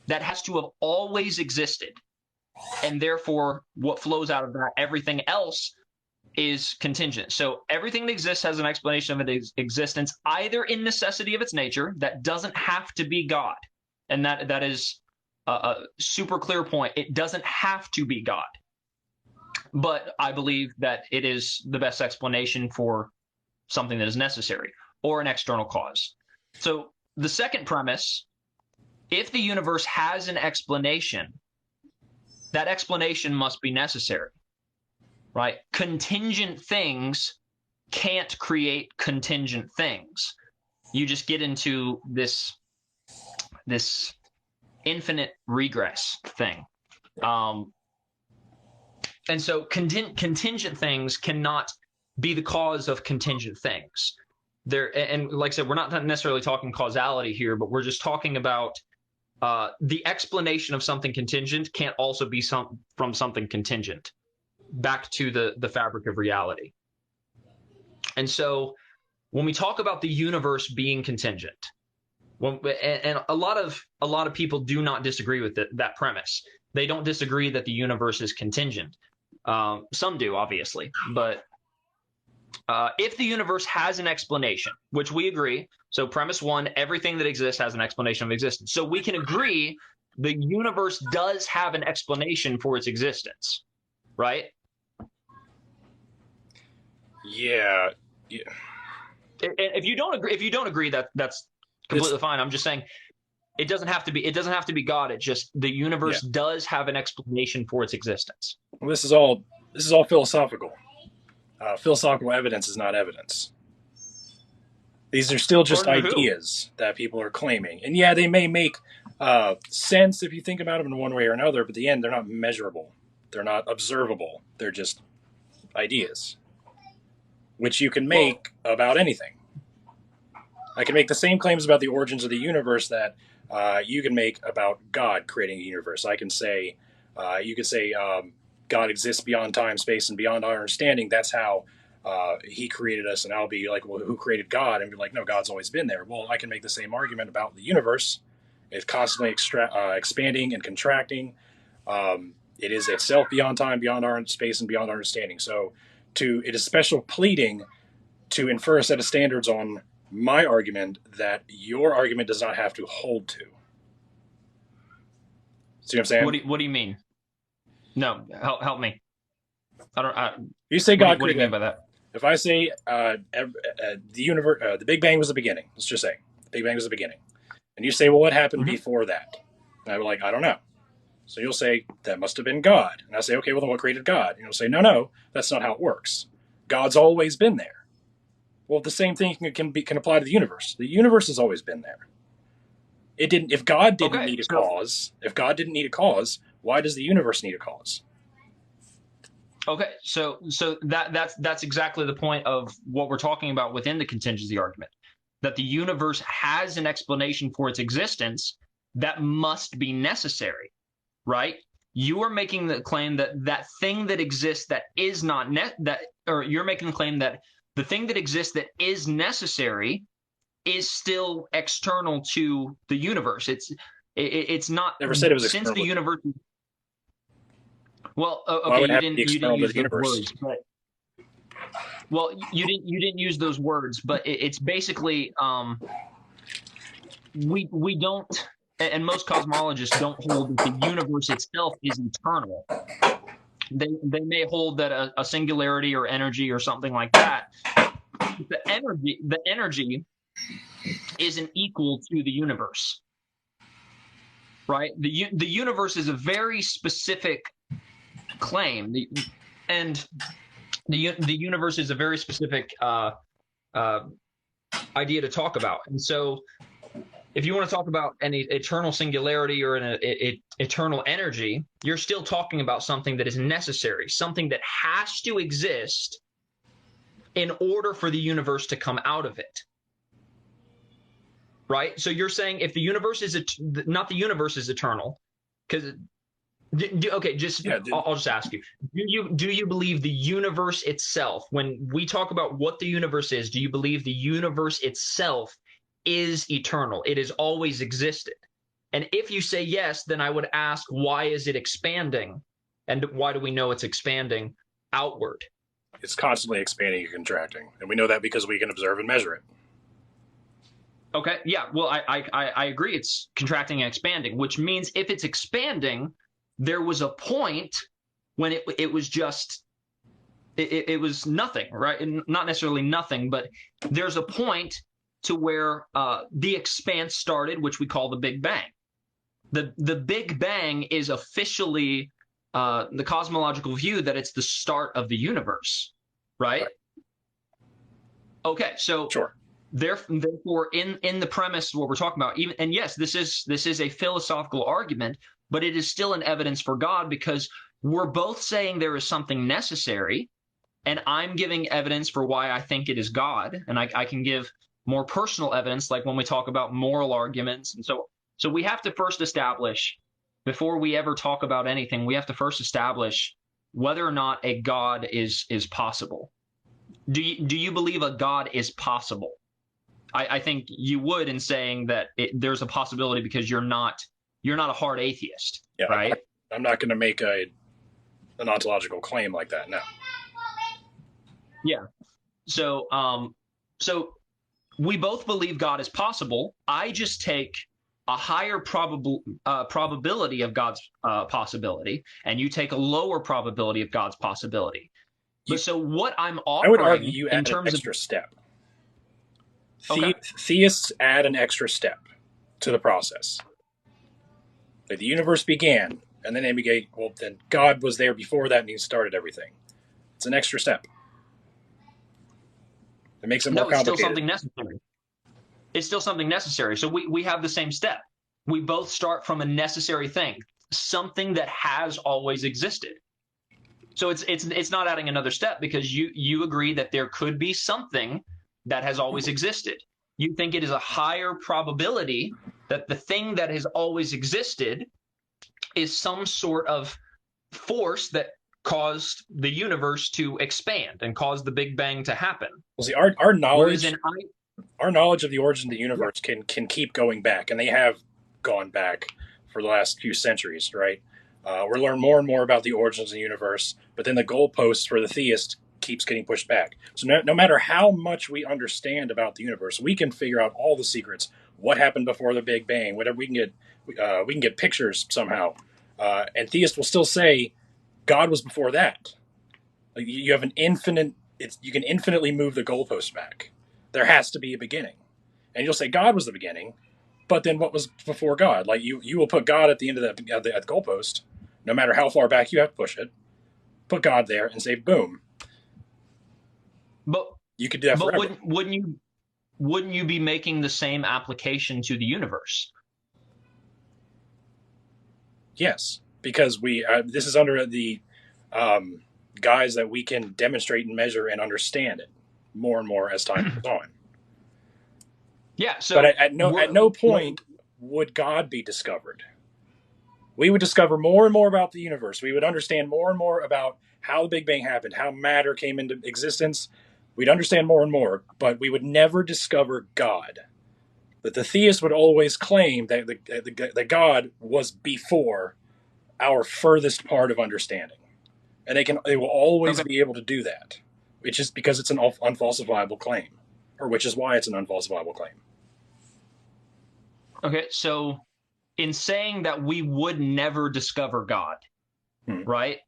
that has to have always existed. And therefore, what flows out of that, everything else is contingent. So everything that exists has an explanation of its existence, either in necessity of its nature, that doesn't have to be God. And that is a super clear point. It doesn't have to be God. But I believe that it is the best explanation for something that is necessary or an external cause. So the second premise, if the universe has an explanation, that explanation must be necessary, right? Contingent things can't create contingent things. You just get into this infinite regress thing. And so contingent things cannot be the cause of contingent things. And like I said, we're not necessarily talking causality here, but we're just talking about the explanation of something contingent can't also be from something contingent. Back to the fabric of reality. And so when we talk about the universe being contingent, and a lot of people do not disagree with that premise. They don't disagree that the universe is contingent. Some do, obviously, but if the universe has an explanation, which we agree, so premise one, everything that exists has an explanation of existence. So we can agree the universe does have an explanation for its existence, right? Yeah. If you don't agree, that's completely fine. I'm just saying it doesn't have to be God. It's just the universe does have an explanation for its existence. Well, this is all philosophical. Philosophical evidence is not evidence. These are still just According to who? ideas that people are claiming. And yeah, they may make sense if you think about them in one way or another, but at the end, they're not measurable. They're not observable. They're just ideas, which you can make about anything. I can make the same claims about the origins of the universe that you can make about God creating a universe. I can say, you could say God exists beyond time, space, and beyond our understanding. That's how he created us. And I'll be like, well, who created God? And be like, no, God's always been there. Well, I can make the same argument about the universe. It's constantly expanding and contracting. It is itself beyond time, beyond our space, and beyond our understanding. So it is special pleading to infer a set of standards on my argument that your argument does not have to hold to. See what I'm saying? What do you mean? No, help me. You say God. What do you mean by that? If I say the universe, the Big Bang was the beginning. Let's just say the Big Bang was the beginning, and you say, well, what happened before that? And I'm like, I don't know. So you'll say that must have been God, and I say, okay, well then what created God? And you'll say, no, that's not how it works. God's always been there. Well, the same thing can apply to the universe. The universe has always been there. It didn't. If God didn't need a cause, why does the universe need a cause? Okay, so that's exactly the point of what we're talking about within the contingency argument, that the universe has an explanation for its existence that must be necessary, right? You are making the claim that thing that exists that is not or you're making the claim that the thing that exists that is necessary is still external to the universe. It's not. Never said it was since external. The universe. Well, okay, you didn't use those words, but you didn't use those words, but it's basically we don't, and most cosmologists don't hold that the universe itself is eternal. They may hold that a singularity or energy or something like that. The energy isn't equal to the universe, right? The universe is a very specific claim, and the universe is a very specific idea to talk about. And so, if you want to talk about an eternal singularity or an eternal energy, you're still talking about something that is necessary, something that has to exist in order for the universe to come out of it. Right? So you're saying if the universe is not the universe is eternal, because okay, I'll just ask you: do you believe the universe itself? When we talk about what the universe is, do you believe the universe itself is eternal? It has always existed. And if you say yes, then I would ask, why is it expanding? And why do we know it's expanding outward? It's constantly expanding and contracting, and we know that because we can observe and measure it. Okay, yeah, well, I agree. It's contracting and expanding, which means if it's expanding, there was a point when it was just it was nothing, right? And not necessarily nothing, but there's a point to where the expanse started, which we call the Big Bang. The Big Bang is officially the cosmological view that it's the start of the universe, right? Okay, so sure. Therefore, in the premise what we're talking about, even, and yes, this is a philosophical argument, but it is still an evidence for God, because we're both saying there is something necessary, and I'm giving evidence for why I think it is God, and I can give more personal evidence, like when we talk about moral arguments. And so we have to first establish, before we ever talk about anything, we have to first establish whether or not a God is possible. Do you believe a God is possible? I think you would, in saying that there's a possibility, because you're not a hard atheist, yeah, right? I'm not going to make an ontological claim like that, no. Yeah. So we both believe God is possible. I just take a higher probability of God's possibility, and you take a lower probability of God's possibility. So what I'm offering, I would argue you add an extra step. Okay. Theists add an extra step to the process. Like the universe began, and then they began, well, then God was there before that, and he started everything. It's an extra step. It makes it more complicated. It's still something necessary. It's still something necessary. So we have the same step. We both start from a necessary thing, something that has always existed. So it's not adding another step, because you agree that there could be something that has always existed. You think it is a higher probability that the thing that has always existed is some sort of force that caused the universe to expand and caused the Big Bang to happen. Well, see, our knowledge of the origin of the universe can keep going back, and they have gone back for the last few centuries, right? We're learning more and more about the origins of the universe, but then the goalposts for the theist keeps getting pushed back. So no matter how much we understand about the universe, we can figure out all the secrets, what happened before the Big Bang, whatever we can get pictures somehow, and theists will still say God was before that. Like, you have an infinite. You can infinitely move the goalposts back. There has to be a beginning, and you'll say God was the beginning, but then what was before God? Like you will put God at the end of the goalpost, no matter how far back you have to push it. Put God there and say boom. But you could do that forever. Wouldn't you be making the same application to the universe? Yes, because this is under the guise that we can demonstrate and measure and understand it more and more as time goes on. Yeah. So, but at no point would God be discovered. We would discover more and more about the universe. We would understand more and more about how the Big Bang happened, how matter came into existence. We'd understand more and more, but we would never discover God. That the theist would always claim that God was before our furthest part of understanding. And they will always be able to do that. It's just because it's an unfalsifiable claim, or which is why it's an unfalsifiable claim. Okay, so in saying that we would never discover God, right?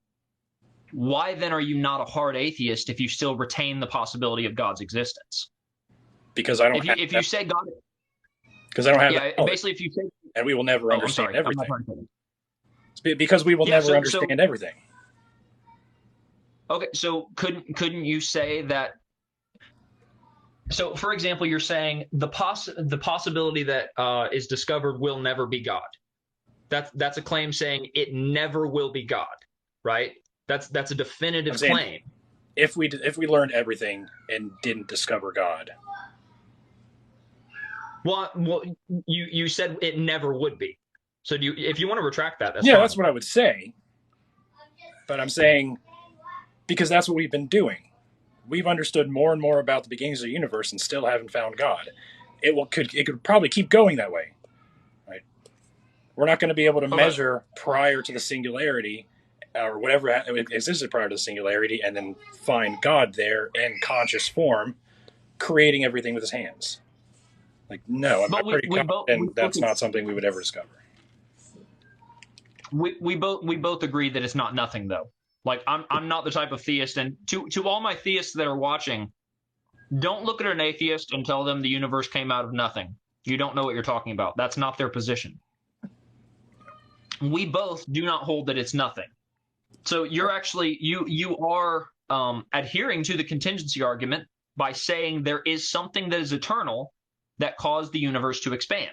Why then are you not a hard atheist if you still retain the possibility of God's existence? Because I don't. If you say God, because I don't have. Basically, if you say, and we will never understand everything. Because we will Yeah, never understand everything. Okay, so couldn't you say that? So, for example, you're saying the possibility that is discovered will never be God. That's a claim saying it never will be God, right? That's a definitive claim. If we learned everything and didn't discover God. Well, you said it never would be. So if you want to retract that, that's fine. That's what I would say. But I'm saying because that's what we've been doing. We've understood more and more about the beginnings of the universe and still haven't found God. It could probably keep going that way. Right? We're not going to be able to measure prior to the singularity or whatever existed prior to the singularity and then find God there in conscious form, creating everything with his hands. Like, no, I'm pretty confident that's not something we would ever discover. We both agree that it's not nothing, though. Like, I'm not the type of theist, and to all my theists that are watching, don't look at an atheist and tell them the universe came out of nothing. You don't know what you're talking about. That's not their position. We both do not hold that it's nothing. So you're actually you are adhering to the contingency argument by saying there is something that is eternal that caused the universe to expand.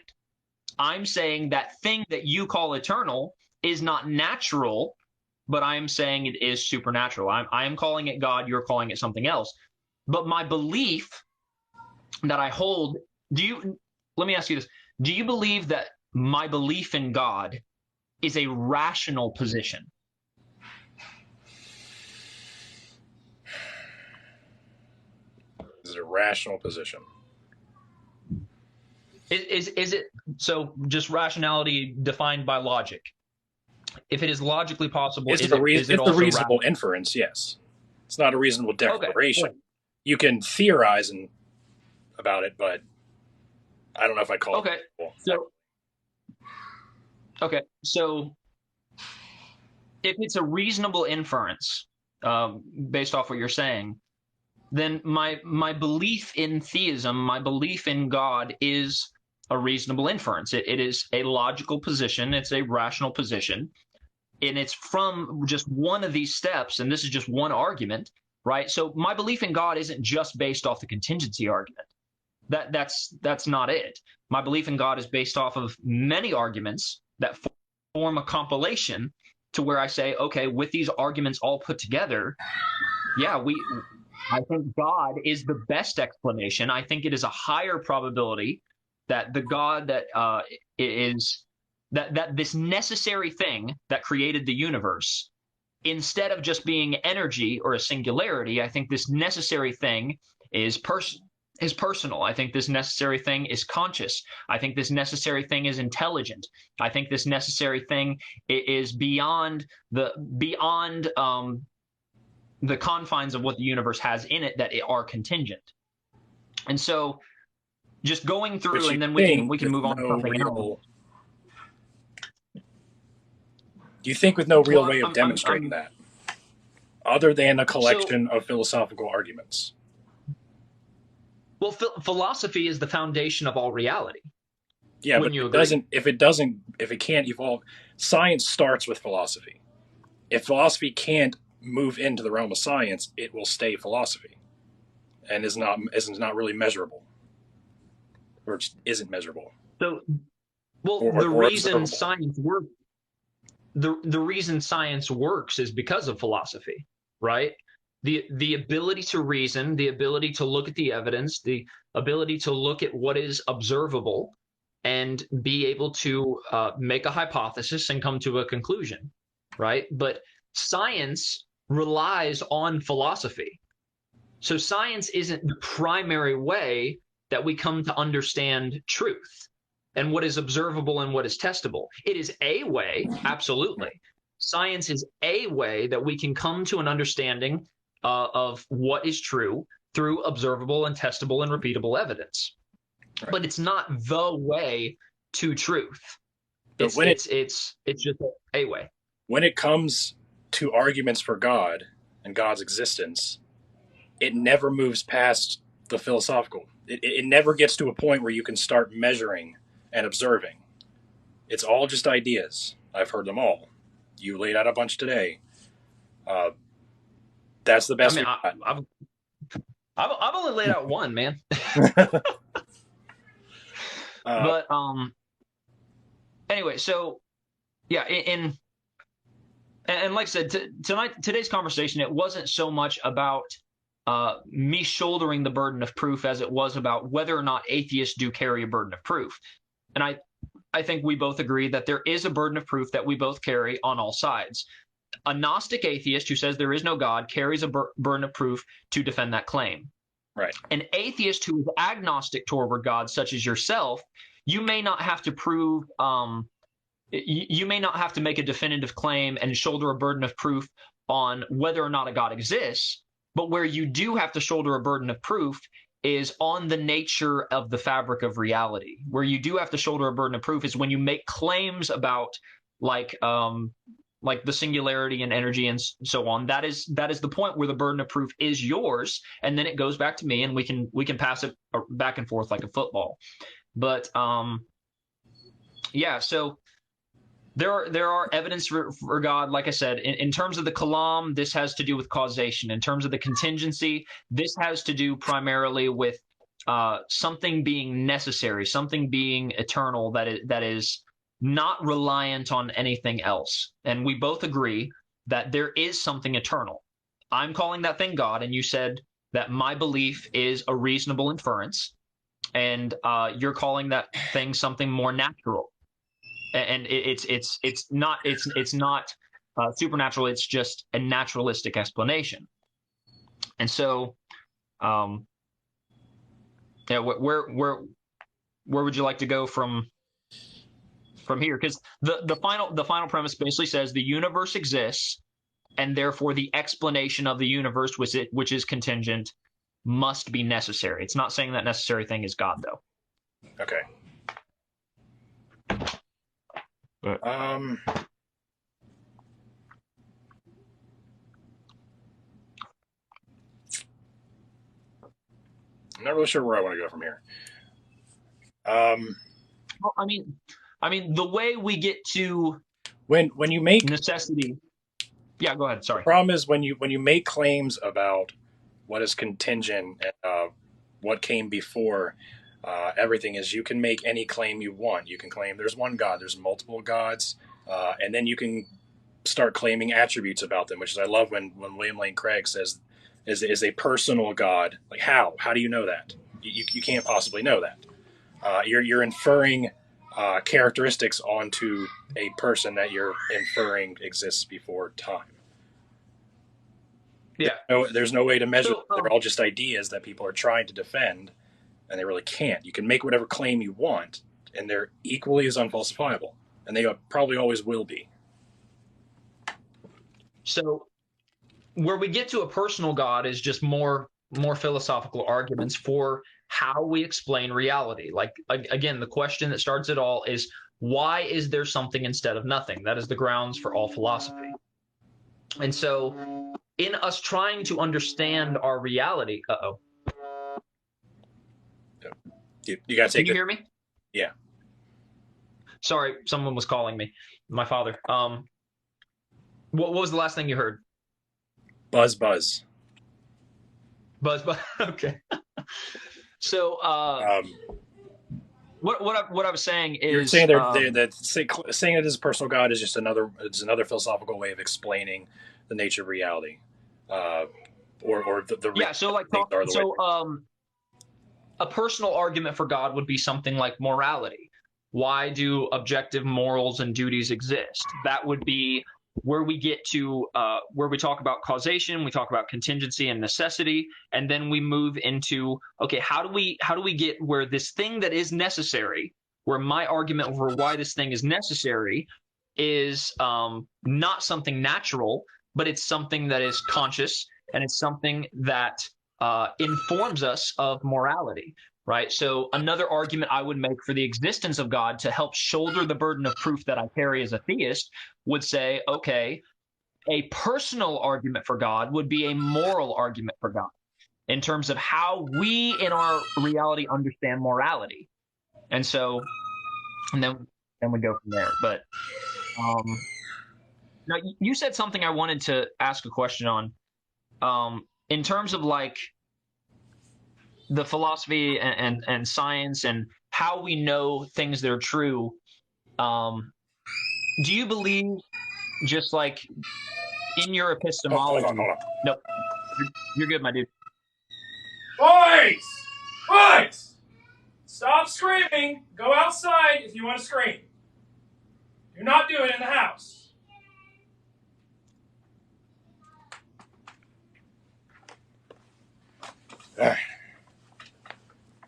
I'm saying that thing that you call eternal is not natural, but I am saying it is supernatural. I am calling it God. You're calling it something else. But my belief that I hold, let me ask you this. Do you believe that my belief in God is a rational position? Is it a rational position? Is it so? Just rationality defined by logic. If it is logically possible, it's a reasonable inference. Yes, it's not a reasonable declaration. Okay. You can theorize about it, but I don't know if I call it. So if it's a reasonable inference based off what you're saying, then my belief in theism, my belief in God is a reasonable inference. It is a logical position. It's a rational position. And it's from just one of these steps, and this is just one argument, right? So my belief in God isn't just based off the contingency argument. that's not it. My belief in God is based off of many arguments that form a compilation to where I say, okay, with these arguments all put together, yeah, I think God is the best explanation. I think it is a higher probability that the God that is that this necessary thing that created the universe, instead of just being energy or a singularity, I think this necessary thing is personal. I think this necessary thing is conscious. I think this necessary thing is intelligent. I think this necessary thing is beyond the confines of what the universe has in it that are contingent. And so just going through, and then we can move on to something else. Do you think with no real way of demonstrating that, other than a collection of philosophical arguments? Well, philosophy is the foundation of all reality. Yeah, but if it can't evolve, science starts with philosophy. If philosophy can't move into the realm of science, it will stay philosophy, and is not really measurable, or just isn't measurable. So, the reason science works, the reason science works is because of philosophy, right? The ability to reason, the ability to look at the evidence, the ability to look at what is observable, and be able to make a hypothesis and come to a conclusion, right? But science relies on philosophy. So science isn't the primary way that we come to understand truth and what is observable and what is testable. It is a way, absolutely. Science is a way that we can come to an understanding of what is true through observable and testable and repeatable evidence. Right. But it's not the way to truth. It's just a way. When it comes to arguments for God and God's existence, it never moves past the philosophical. It never gets to a point where you can start measuring and observing. It's all just ideas. I've heard them all. You laid out a bunch today. That's the best. I've only laid out one, man. But anyway, so yeah, and like I said, today's conversation, it wasn't so much about me shouldering the burden of proof as it was about whether or not atheists do carry a burden of proof. And I think we both agree that there is a burden of proof that we both carry on all sides. A Gnostic atheist who says there is no God carries a burden of proof to defend that claim. Right. An atheist who is agnostic toward God, such as yourself, you may not have to prove, you may not have to make a definitive claim and shoulder a burden of proof on whether or not a God exists, but where you do have to shoulder a burden of proof is on the nature of the fabric of reality. Where you do have to shoulder a burden of proof is when you make claims about like the singularity and energy and so on. That is the point where the burden of proof is yours, and then it goes back to me, and we can pass it back and forth like a football. But yeah, so there are evidence for God. Like I said, in terms of the kalam, this has to do with causation. In terms of the contingency, this has to do primarily with something being necessary, something being eternal that is not reliant on anything else. And we both agree that there is something eternal. I'm calling that thing God, and you said that my belief is a reasonable inference, and you're calling that thing something more natural. And it's not supernatural. It's just a naturalistic explanation. And so, yeah, where would you like to go from here? Because the final premise basically says the universe exists, and therefore the explanation of the universe, which is contingent, must be necessary. It's not saying that necessary thing is God, though. Okay. I'm not really sure where I want to go from here. Well, I mean, the way we get to when you make necessity. Yeah, go ahead. Sorry. The problem is when you make claims about what is contingent, what came before everything is you can make any claim you want. You can claim there's one God, there's multiple gods, and then you can start claiming attributes about them, which is I love when William Lane Craig says is a personal God. Like how do you know that? You can't possibly know that. You're inferring characteristics onto a person that you're inferring exists before time. Yeah. There's no way to measure. So, They're all just ideas that people are trying to defend, and they really can't. You can make whatever claim you want, and they're equally as unfalsifiable, and they probably always will be. So where we get to a personal God is just more philosophical arguments for how we explain reality. Like, again, the question that starts it all is, why is there something instead of nothing? That is the grounds for all philosophy. And so in us trying to understand our reality, You got to take Can you hear me? Yeah. Sorry, someone was calling me. My father. What was the last thing you heard? Buzz. Buzz. Okay. So, what I was saying is, you're saying that saying it is a personal God is just another philosophical way of explaining the nature of reality, or the yeah. So like a personal argument for God would be something like morality. Why do objective morals and duties exist? That would be where we get to where we talk about causation, we talk about contingency and necessity, and then we move into, okay, how do we get where this thing that is necessary, where my argument for why this thing is necessary is not something natural, but it's something that is conscious, and it's something that informs us of morality. Right. So another argument I would make for the existence of God to help shoulder the burden of proof that I carry as a theist would say, okay, a personal argument for God would be a moral argument for God in terms of how we in our reality understand morality. And so, and then we go from there. But now you said something I wanted to ask a question on, in terms of like the philosophy and science and how we know things that are true. Do you believe, just like in your epistemology? Hold on. Nope. You're good, my dude. Boys! Stop screaming. Go outside if you want to scream. Do not do it in the house. All right.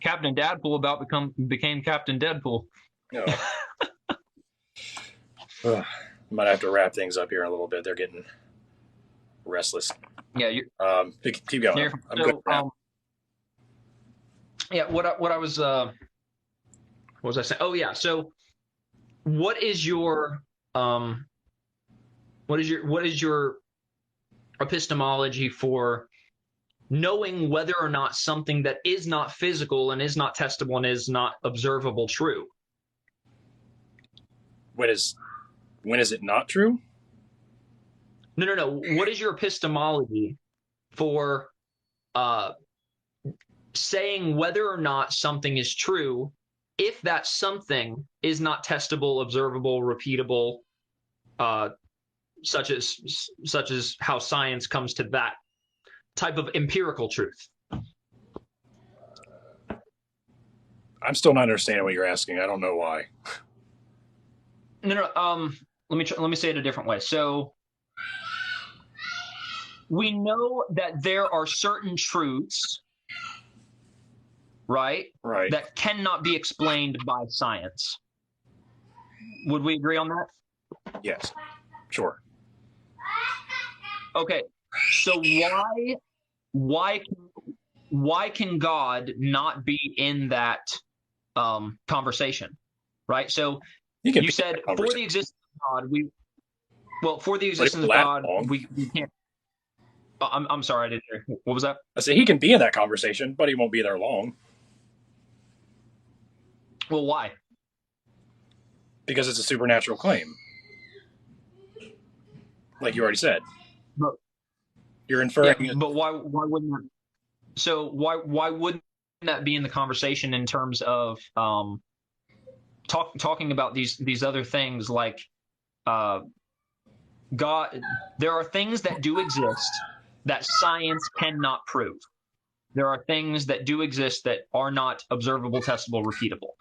Captain Dadpool became Captain Deadpool. No. Might have to wrap things up here in a little bit. They're getting restless. Yeah. Keep going. I'm good now. Yeah. What I was what was I saying? Oh yeah. So what is your epistemology for knowing whether or not something that is not physical and is not testable and is not observable true? When is it not true? No. What is your epistemology for saying whether or not something is true if that something is not testable, observable, repeatable, such as how science comes to that type of empirical truth? I'm still not understanding what you're asking. I don't know why. No. Let me say it a different way. So we know that there are certain truths, right, that cannot be explained by science. Would we agree on that? Yes. Sure. Okay. So why can God not be in that conversation, right? So you said for the existence of God, we can't. I'm sorry, I didn't hear. What was that? I said he can be in that conversation, but he won't be there long. Well, why? Because it's a supernatural claim, like you already said. But you're inferring. Yeah, but why wouldn't? So why wouldn't that be in the conversation in terms of talking about these other things like God. There are things that do exist that science cannot prove. There are things that do exist that are not observable, testable, repeatable,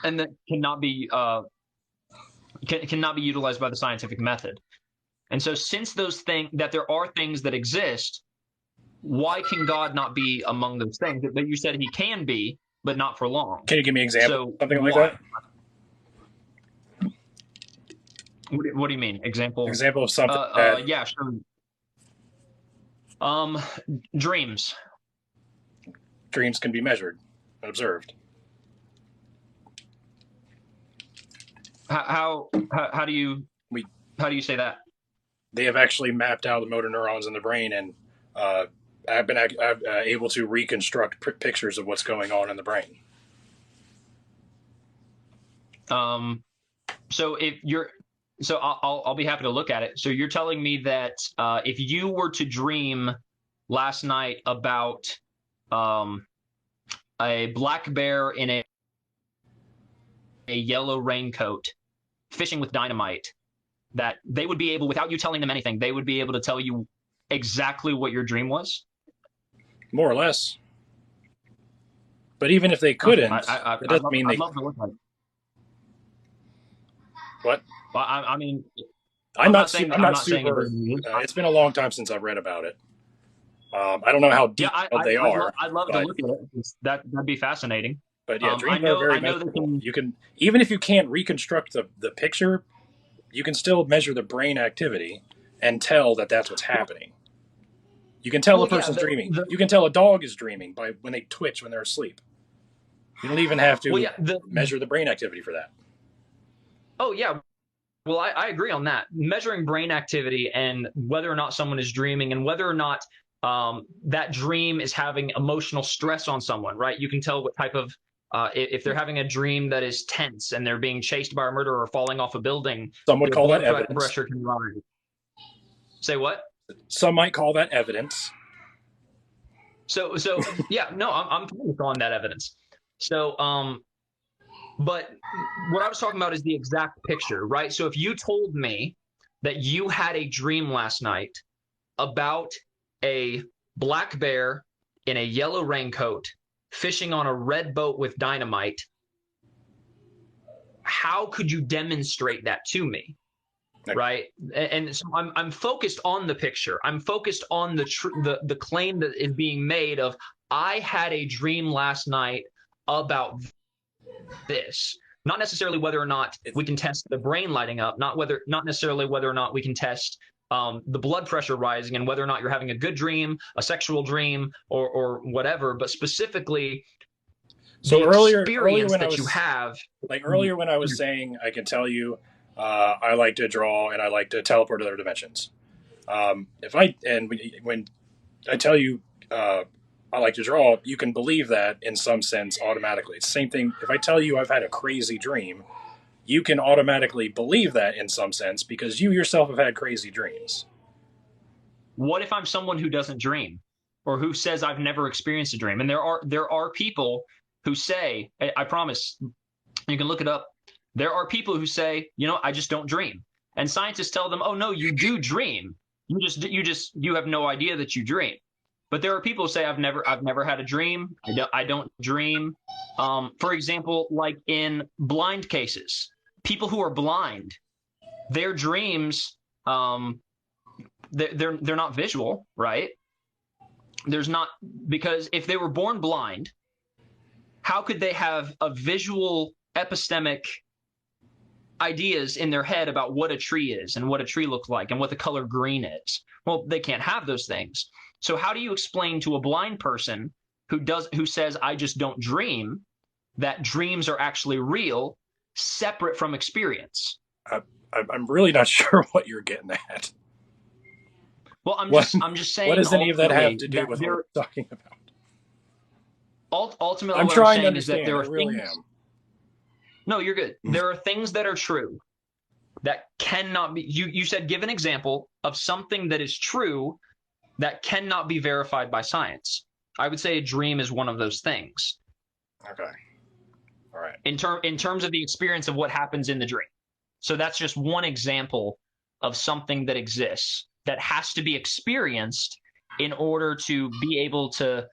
and that cannot be cannot be utilized by the scientific method. And so, since those things that there are things that exist, why can God not be among those things? But you said he can be, but not for long. Can you give me an example? So Something like why? that? What do you mean? Example? Example of something that yeah, sure. Dreams. dreams can be measured and observed. How do you say that? They have actually mapped out the motor neurons in the brain and have been able to reconstruct pictures of what's going on in the brain. So I'll be happy to look at it. So you're telling me that if you were to dream last night about a black bear in a yellow raincoat fishing with dynamite, that they would be able, without you telling them anything, they would be able to tell you exactly what your dream was? More or less. But even if they couldn't, it doesn't mean they... I'd love to look at it. What? Well, I mean... I'm not super... it's been a long time since I've read about it. I don't know how detailed they are. I'd love to look at it. That'd be fascinating. But yeah, dreams are very measurable. You can, even if you can't reconstruct the picture, you can still measure the brain activity and tell that that's what's happening. You can tell a person's dreaming. You can tell a dog is dreaming by when they twitch when they're asleep. You don't even have to measure the brain activity for that. Oh, yeah. Well, I agree on that. Measuring brain activity and whether or not someone is dreaming and whether or not that dream is having emotional stress on someone, right? You can tell what type of, if they're having a dream that is tense and they're being chased by a murderer or falling off a building. Some would call that evidence. Pressure can rise. Say what? Some might call that evidence. So yeah, no, I'm calling that evidence. So, but what I was talking about is the exact picture, right? So if you told me that you had a dream last night about a black bear in a yellow raincoat fishing on a red boat with dynamite, how could you demonstrate that to me? Right. And so I'm focused on the picture. I'm focused on the claim that is being made of, I had a dream last night about this. Not necessarily whether or not we can test the brain lighting up, not necessarily whether or not we can test the blood pressure rising and whether or not you're having a good dream, a sexual dream, or whatever, but specifically so earlier when I was saying I can tell you I like to draw and I like to teleport to other dimensions. When I tell you I like to draw, you can believe that in some sense automatically. It's the same thing. If I tell you I've had a crazy dream, you can automatically believe that in some sense because you yourself have had crazy dreams. What if I'm someone who doesn't dream or who says I've never experienced a dream? And there are people who say, I promise, you can look it up. There are people who say, I just don't dream. And scientists tell them, oh no, you do dream. You have no idea that you dream. But there are people who say, I've never had a dream. I don't dream. For example, like in blind cases, people who are blind, their dreams, they're not visual, right? Because if they were born blind, how could they have a visual epistemic ideas in their head about what a tree is and what a tree looks like and what the color green is? Well, they can't have those things. So how do you explain to a blind person who says, I just don't dream, that dreams are actually real, separate from experience? I'm really not sure what you're getting at. Well, I'm just saying. What does any of that have to do with what we're talking about? Ultimately, I'm what trying I'm to saying is that understand. there are I really things. am. No, you're good. There are things that are true that cannot be. You said give an example of something that is true that cannot be verified by science. I would say a dream is one of those things. Okay. All right. In terms of the experience of what happens in the dream. So that's just one example of something that exists that has to be experienced in order to be able to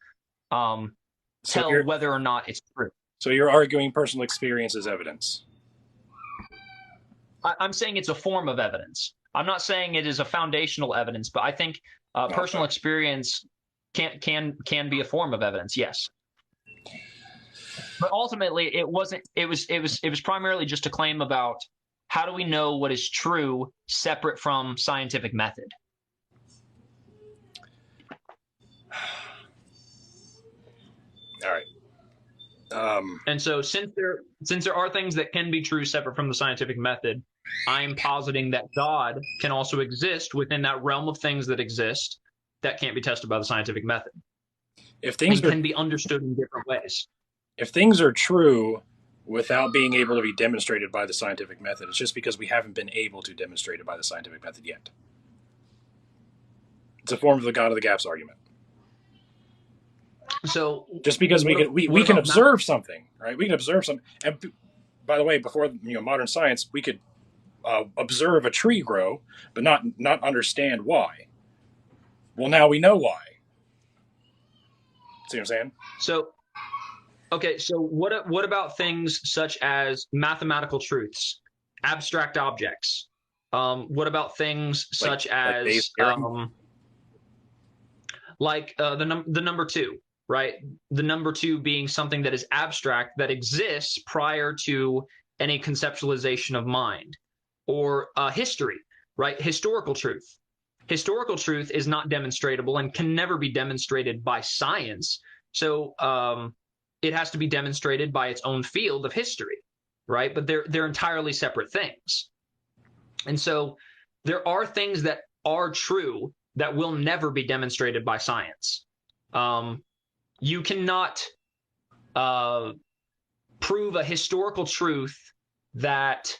tell whether or not it's true. So you're arguing personal experience as evidence. I'm saying it's a form of evidence. I'm not saying it is a foundational evidence, but I think personal experience can be a form of evidence. Yes. But ultimately, it wasn't. It was primarily just a claim about how do we know what is true separate from scientific method. All right. And so, since there are things that can be true separate from the scientific method, I'm positing that God can also exist within that realm of things that exist that can't be tested by the scientific method. If things can be understood in different ways. If things are true without being able to be demonstrated by the scientific method, it's just because we haven't been able to demonstrate it by the scientific method yet. It's a form of the God of the gaps argument. So just because we can observe something, right? We can observe something. And by the way, before modern science, we could observe a tree grow, but not understand why. Well, now we know why. See what I'm saying? So, okay. So what about things such as mathematical truths, abstract objects? What about things such as the number two, right? The number two being something that is abstract that exists prior to any conceptualization of mind, or history, right? Historical truth. Historical truth is not demonstratable and can never be demonstrated by science. So it has to be demonstrated by its own field of history, right? But they're entirely separate things. And so there are things that are true that will never be demonstrated by science. You cannot prove a historical truth that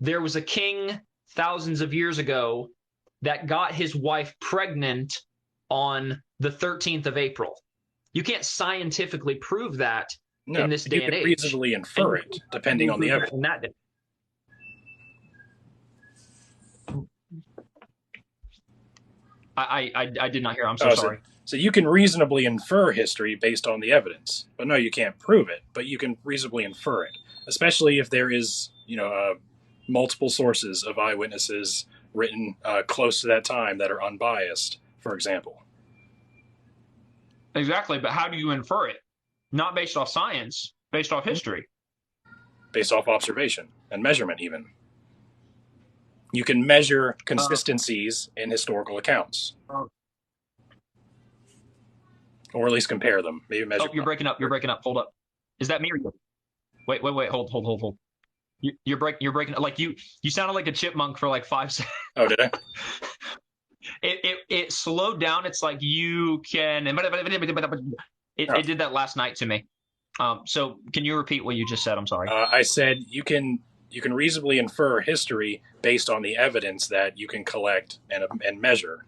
there was a king thousands of years ago that got his wife pregnant on the 13th of April. You can't scientifically prove that in this day and age. You can reasonably infer it, depending on the evidence. I did not hear. I'm so sorry. So you can reasonably infer history based on the evidence. But no, you can't prove it, but you can reasonably infer it, especially if there is, multiple sources of eyewitnesses written close to that time that are unbiased, for example. Exactly, but how do you infer it? Not based off science, based off history. Based off observation and measurement, even. You can measure consistencies in historical accounts. Or at least compare them. Maybe measure. Oh, you're breaking up. Hold up. Is that me or you? Wait. Hold. You're breaking up. Like you sounded like a chipmunk for like 5 seconds. Oh, did I? It slowed down. It's like you can. It did that last night to me. So can you repeat what you just said? I'm sorry. I said you can reasonably infer history based on the evidence that you can collect and measure,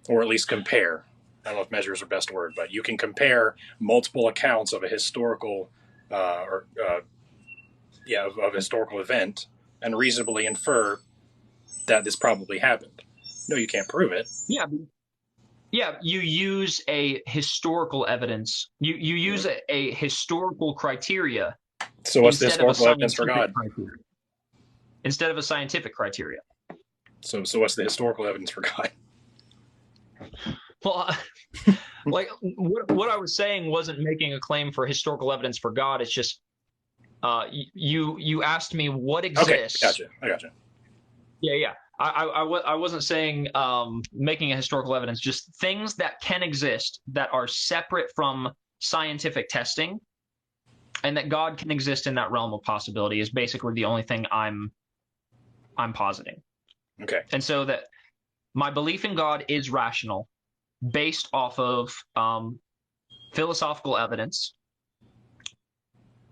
or at least compare. I don't know if measure is the best word, but you can compare multiple accounts of a historical of a historical event and reasonably infer that this probably happened. No, you can't prove it. Yeah, you use a historical evidence. You use a historical criteria. So what's the historical evidence for God? Instead of a scientific criteria. So what's the historical evidence for God? Well, like what I was saying wasn't making a claim for historical evidence for God. It's just you asked me what exists. Okay, I gotcha. Yeah. I wasn't saying making a historical evidence, just things that can exist that are separate from scientific testing, and that God can exist in that realm of possibility is basically the only thing I'm positing. Okay. And so that my belief in God is rational, based off of philosophical evidence,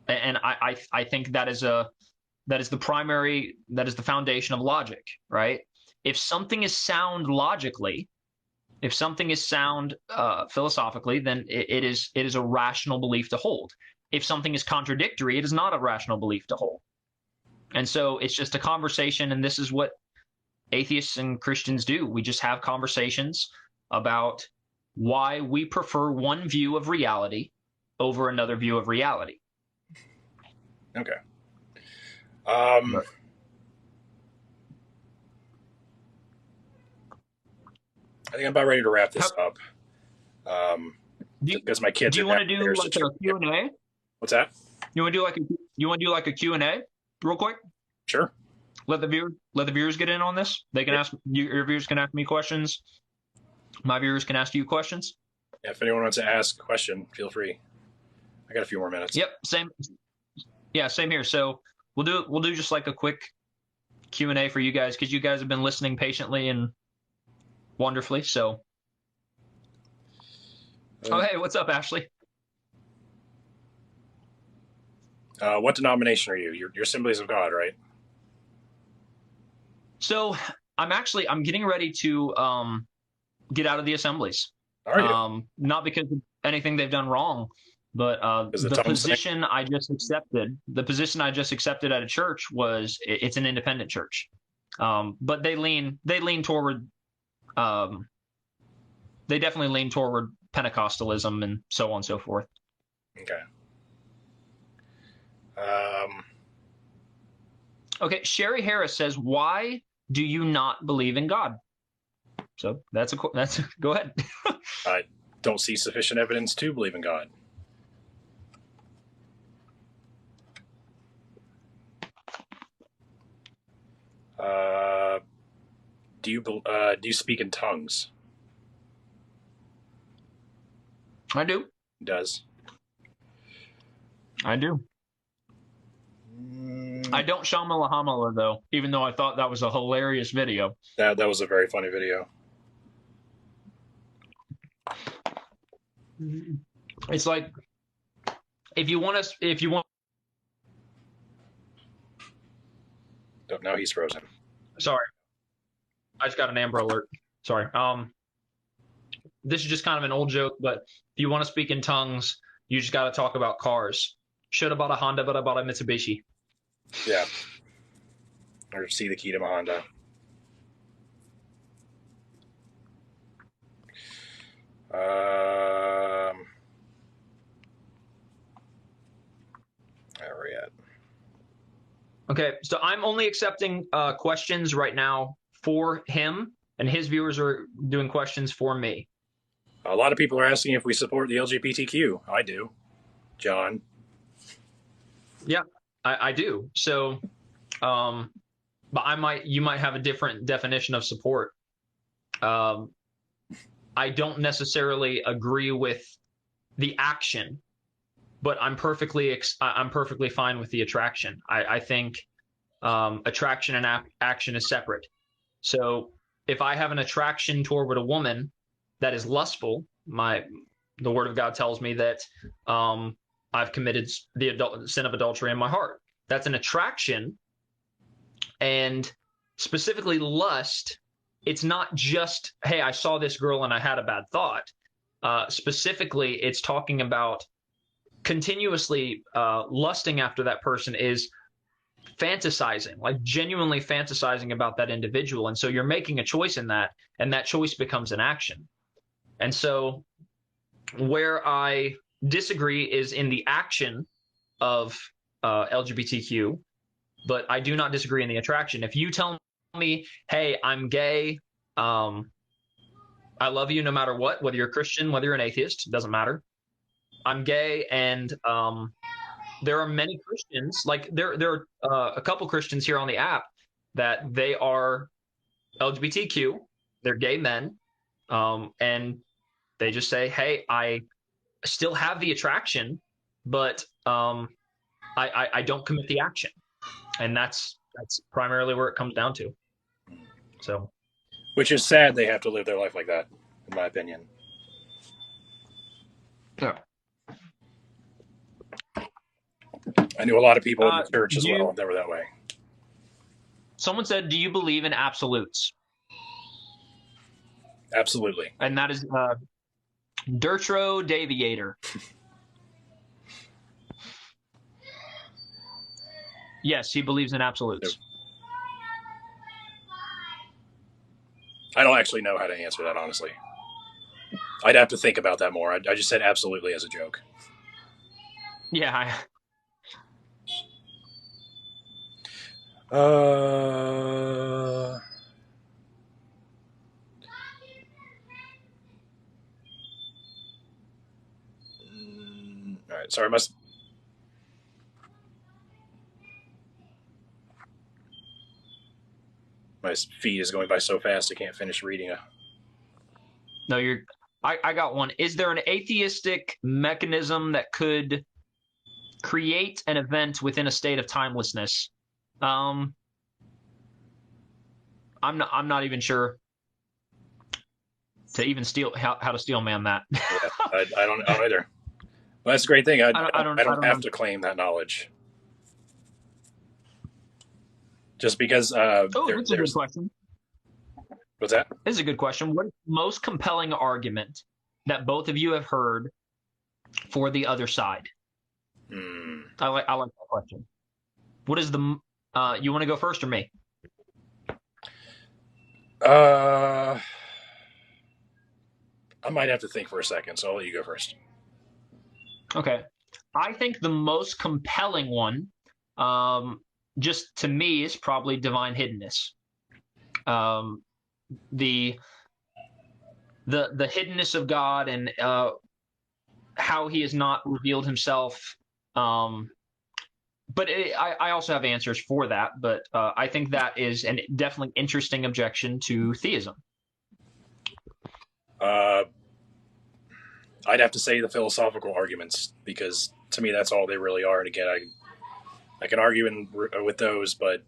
and I think that is the foundation of logic, right? If something is sound logically, If something is sound philosophically, then it is a rational belief to hold. If something is contradictory, it is not a rational belief to hold. And so it's just a conversation, and this is what atheists and Christians do. We just have conversations about why we prefer one view of reality over another view of reality. Okay. I think I'm about ready to wrap this up. Because my kids. Do you want to do like a Q&A? What's that? You want to do like a Q&A real quick? Sure. Let the viewers get in on this. They can ask you. Your viewers can ask me questions. My viewers can ask you questions. Yeah, if anyone wants to ask a question, feel free. I got a few more minutes. Yep. Same. Yeah, same here. So we'll do just like a quick Q&A for you guys, because you guys have been listening patiently and wonderfully. So, oh hey, what's up, Ashley? What denomination are you? You're Assemblies of God, right? So I'm getting ready to get out of the Assemblies. Are you? Not because of anything they've done wrong, but the position I just accepted at a church was it's an independent church, but they lean toward they definitely lean toward Pentecostalism and so on and so forth. Okay. Okay, Sherry Harris says, "Why do you not believe in God?" So that's go ahead. I don't see sufficient evidence to believe in God. Do you speak in tongues? I do. He does. I do. I don't Shamala Hamala, though, even though I thought that was a hilarious video. That was a very funny video. It's like, if you want. Oh, now he's frozen. Sorry. I just got an Amber Alert. Sorry. This is just kind of an old joke, but if you want to speak in tongues, you just got to talk about cars. Should have bought a Honda, but I bought a Mitsubishi. Yeah. Or see the key to my Honda. Where are we at? Okay, so I'm only accepting questions right now for him, and his viewers are doing questions for me. A lot of people are asking if we support the LGBTQ. I do. John. Yeah, I do. So, but you might have a different definition of support. I don't necessarily agree with the action, but I'm perfectly fine with the attraction. I think attraction and action is separate. So if I have an attraction toward a woman that is lustful, the Word of God tells me that I've committed the sin of adultery in my heart. That's an attraction, and specifically lust. It's not just, hey, I saw this girl and I had a bad thought. Specifically, it's talking about continuously lusting after that person is fantasizing, like genuinely fantasizing about that individual. And so you're making a choice in that, and that choice becomes an action. And so where I disagree is in the action of LGBTQ, but I do not disagree in the attraction. If you tell me, hey, I'm gay, I love you no matter what, whether you're a Christian, whether you're an atheist, it doesn't matter. I'm gay, and there are many Christians, like there are a couple Christians here on the app that they are LGBTQ, they're gay men, and they just say, hey, I still have the attraction, but I don't commit the action. And that's primarily where it comes down to. So, which is sad they have to live their life like that, in my opinion. Yeah. I knew a lot of people in the church as well that were that way. Someone said, do you believe in absolutes? Absolutely. And that is Dertro Daviator. Yes, he believes in absolutes. I don't actually know how to answer that, honestly. I'd have to think about that more. I just said absolutely as a joke. Yeah. All right. Sorry, my feed is going by so fast I can't finish reading a. No, I got one. Is there an atheistic mechanism that could create an event within a state of timelessness? I'm not even sure to even how to steel man that. Yeah, I don't know either. Well, that's a great thing. I don't have know. to claim that knowledge. Just because that's a good question. What's that? This is a good question. What is the most compelling argument that both of you have heard for the other side? I like that question. What is the you want to go first or me? I might have to think for a second, so I'll let you go first. Okay. I think the most compelling one, just to me, is probably divine hiddenness. The hiddenness of God and how He has not revealed Himself. But I also have answers for that. But I think that is a definitely interesting objection to theism. I'd have to say the philosophical arguments, because to me that's all they really are. And again, I can argue with those, but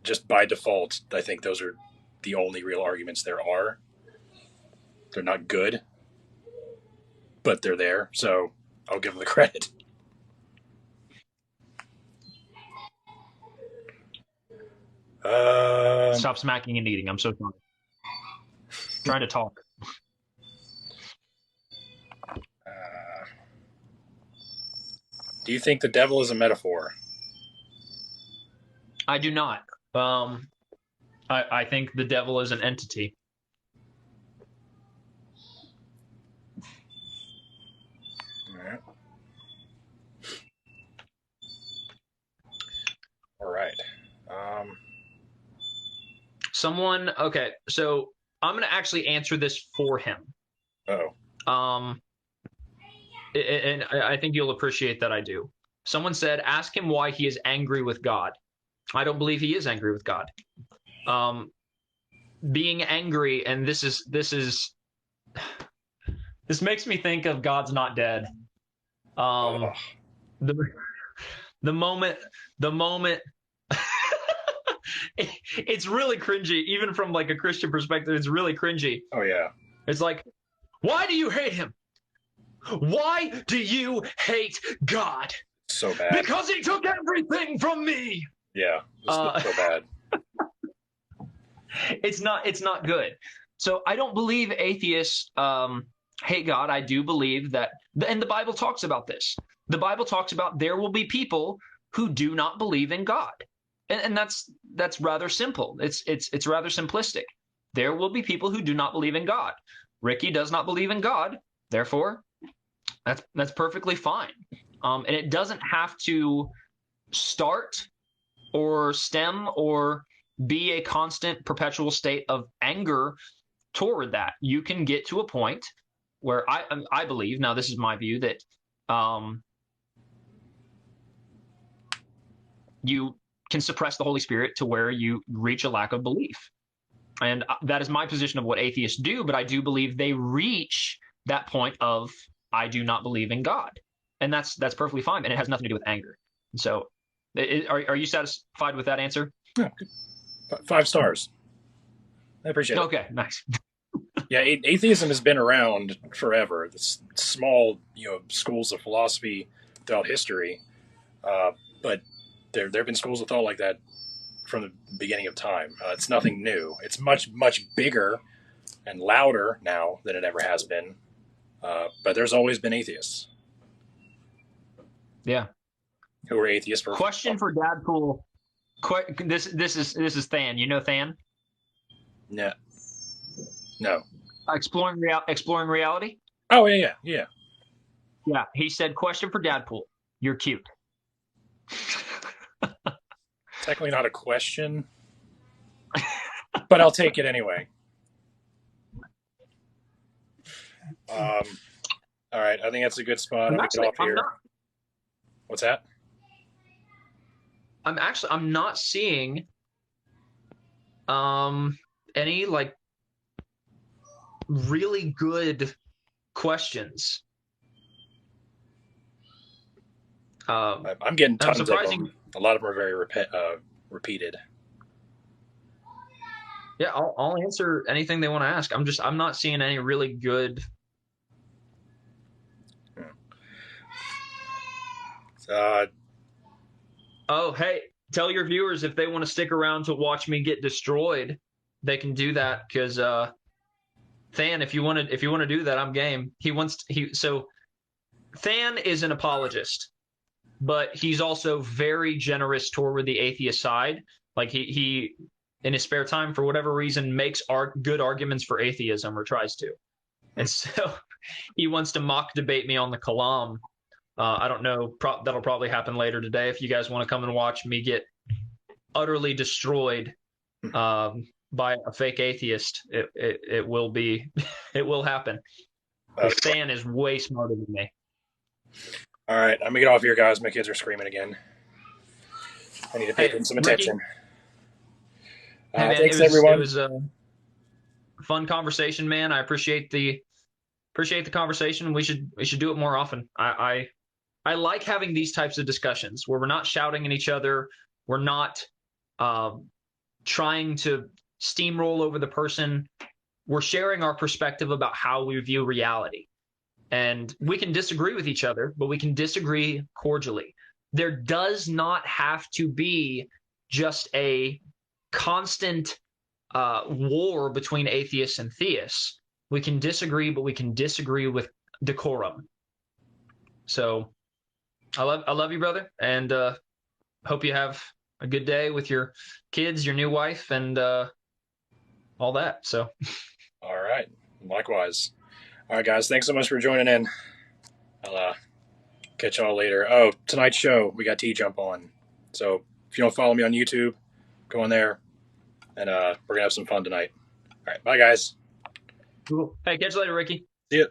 just by default, I think those are the only real arguments there are. They're not good, but they're there, so I'll give them the credit. Stop smacking and eating. I'm so sorry. Trying to talk. Do you think the devil is a metaphor? I do not. I think the devil is an entity. All right. Okay, so I'm going to actually answer this for him. Oh. And I think you'll appreciate that I do. Someone said, ask him why he is angry with God. I don't believe he is angry with God. Being angry, and this makes me think of God's not dead. The moment it's really cringy, even from like a Christian perspective. It's really cringy. Oh yeah. It's like, why do you hate him? Why do you hate God? So bad. Because he took everything from me. Yeah, so bad. It's not good. So I don't believe atheists hate God. I do believe that, and the Bible talks about this. The Bible talks about there will be people who do not believe in God, and that's rather simple. It's rather simplistic. There will be people who do not believe in God. Ricky does not believe in God, therefore, that's perfectly fine. And it doesn't have to start or stem or be a constant perpetual state of anger toward that. You can get to a point where I believe, now this is my view, that you can suppress the Holy Spirit to where you reach a lack of belief. And that is my position of what atheists do, but I do believe they reach that point of, I do not believe in God. And that's perfectly fine, and it has nothing to do with anger. So are you satisfied with that answer? Yeah. 5 stars. I appreciate it. Okay, nice. Yeah, atheism has been around forever. This small, schools of philosophy throughout history, but there have been schools of thought like that from the beginning of time. It's nothing new. It's much, much bigger and louder now than it ever has been. But there's always been atheists. Yeah. Who are atheists for? Question for Dadpool. This is Than. You know Than? Yeah. No. Exploring reality. Oh yeah. Yeah. He said, question for Dadpool. You're cute. Technically not a question, but I'll take it anyway. All right, I think that's a good spot. I'll get off here. What's that? I'm not seeing any like really good questions. I'm getting tons of them. A lot of them are very repeated. Yeah, I'll answer anything they want to ask. I'm not seeing any really good. Oh, hey, tell your viewers if they want to stick around to watch me get destroyed, they can do that because Than, if you want to do that, I'm game. So Than is an apologist, but he's also very generous toward the atheist side. Like he in his spare time, for whatever reason, makes good arguments for atheism, or tries to. And so he wants to mock debate me on the Kalam. I don't know. That'll probably happen later today. If you guys want to come and watch me get utterly destroyed by a fake atheist, it will be. It will happen. Stan is way smarter than me. All right, I'm gonna get off here, guys. My kids are screaming again. I need to pay them some attention. Hey, man, thanks, everyone. It was a fun conversation, man. I appreciate the conversation. We should do it more often. I like having these types of discussions where we're not shouting at each other. We're not trying to steamroll over the person. We're sharing our perspective about how we view reality. And we can disagree with each other, but we can disagree cordially. There does not have to be just a constant war between atheists and theists. We can disagree, but we can disagree with decorum. So I love you, brother, and hope you have a good day with your kids, your new wife, and all that. So all right, likewise. All right, guys, thanks so much for joining in. I'll catch y'all later. Oh, tonight's show, we got T-Jump on. So if you don't follow me on YouTube, go on there, and we're going to have some fun tonight. All right, bye, guys. Cool. Hey, catch you later, Ricky. See ya.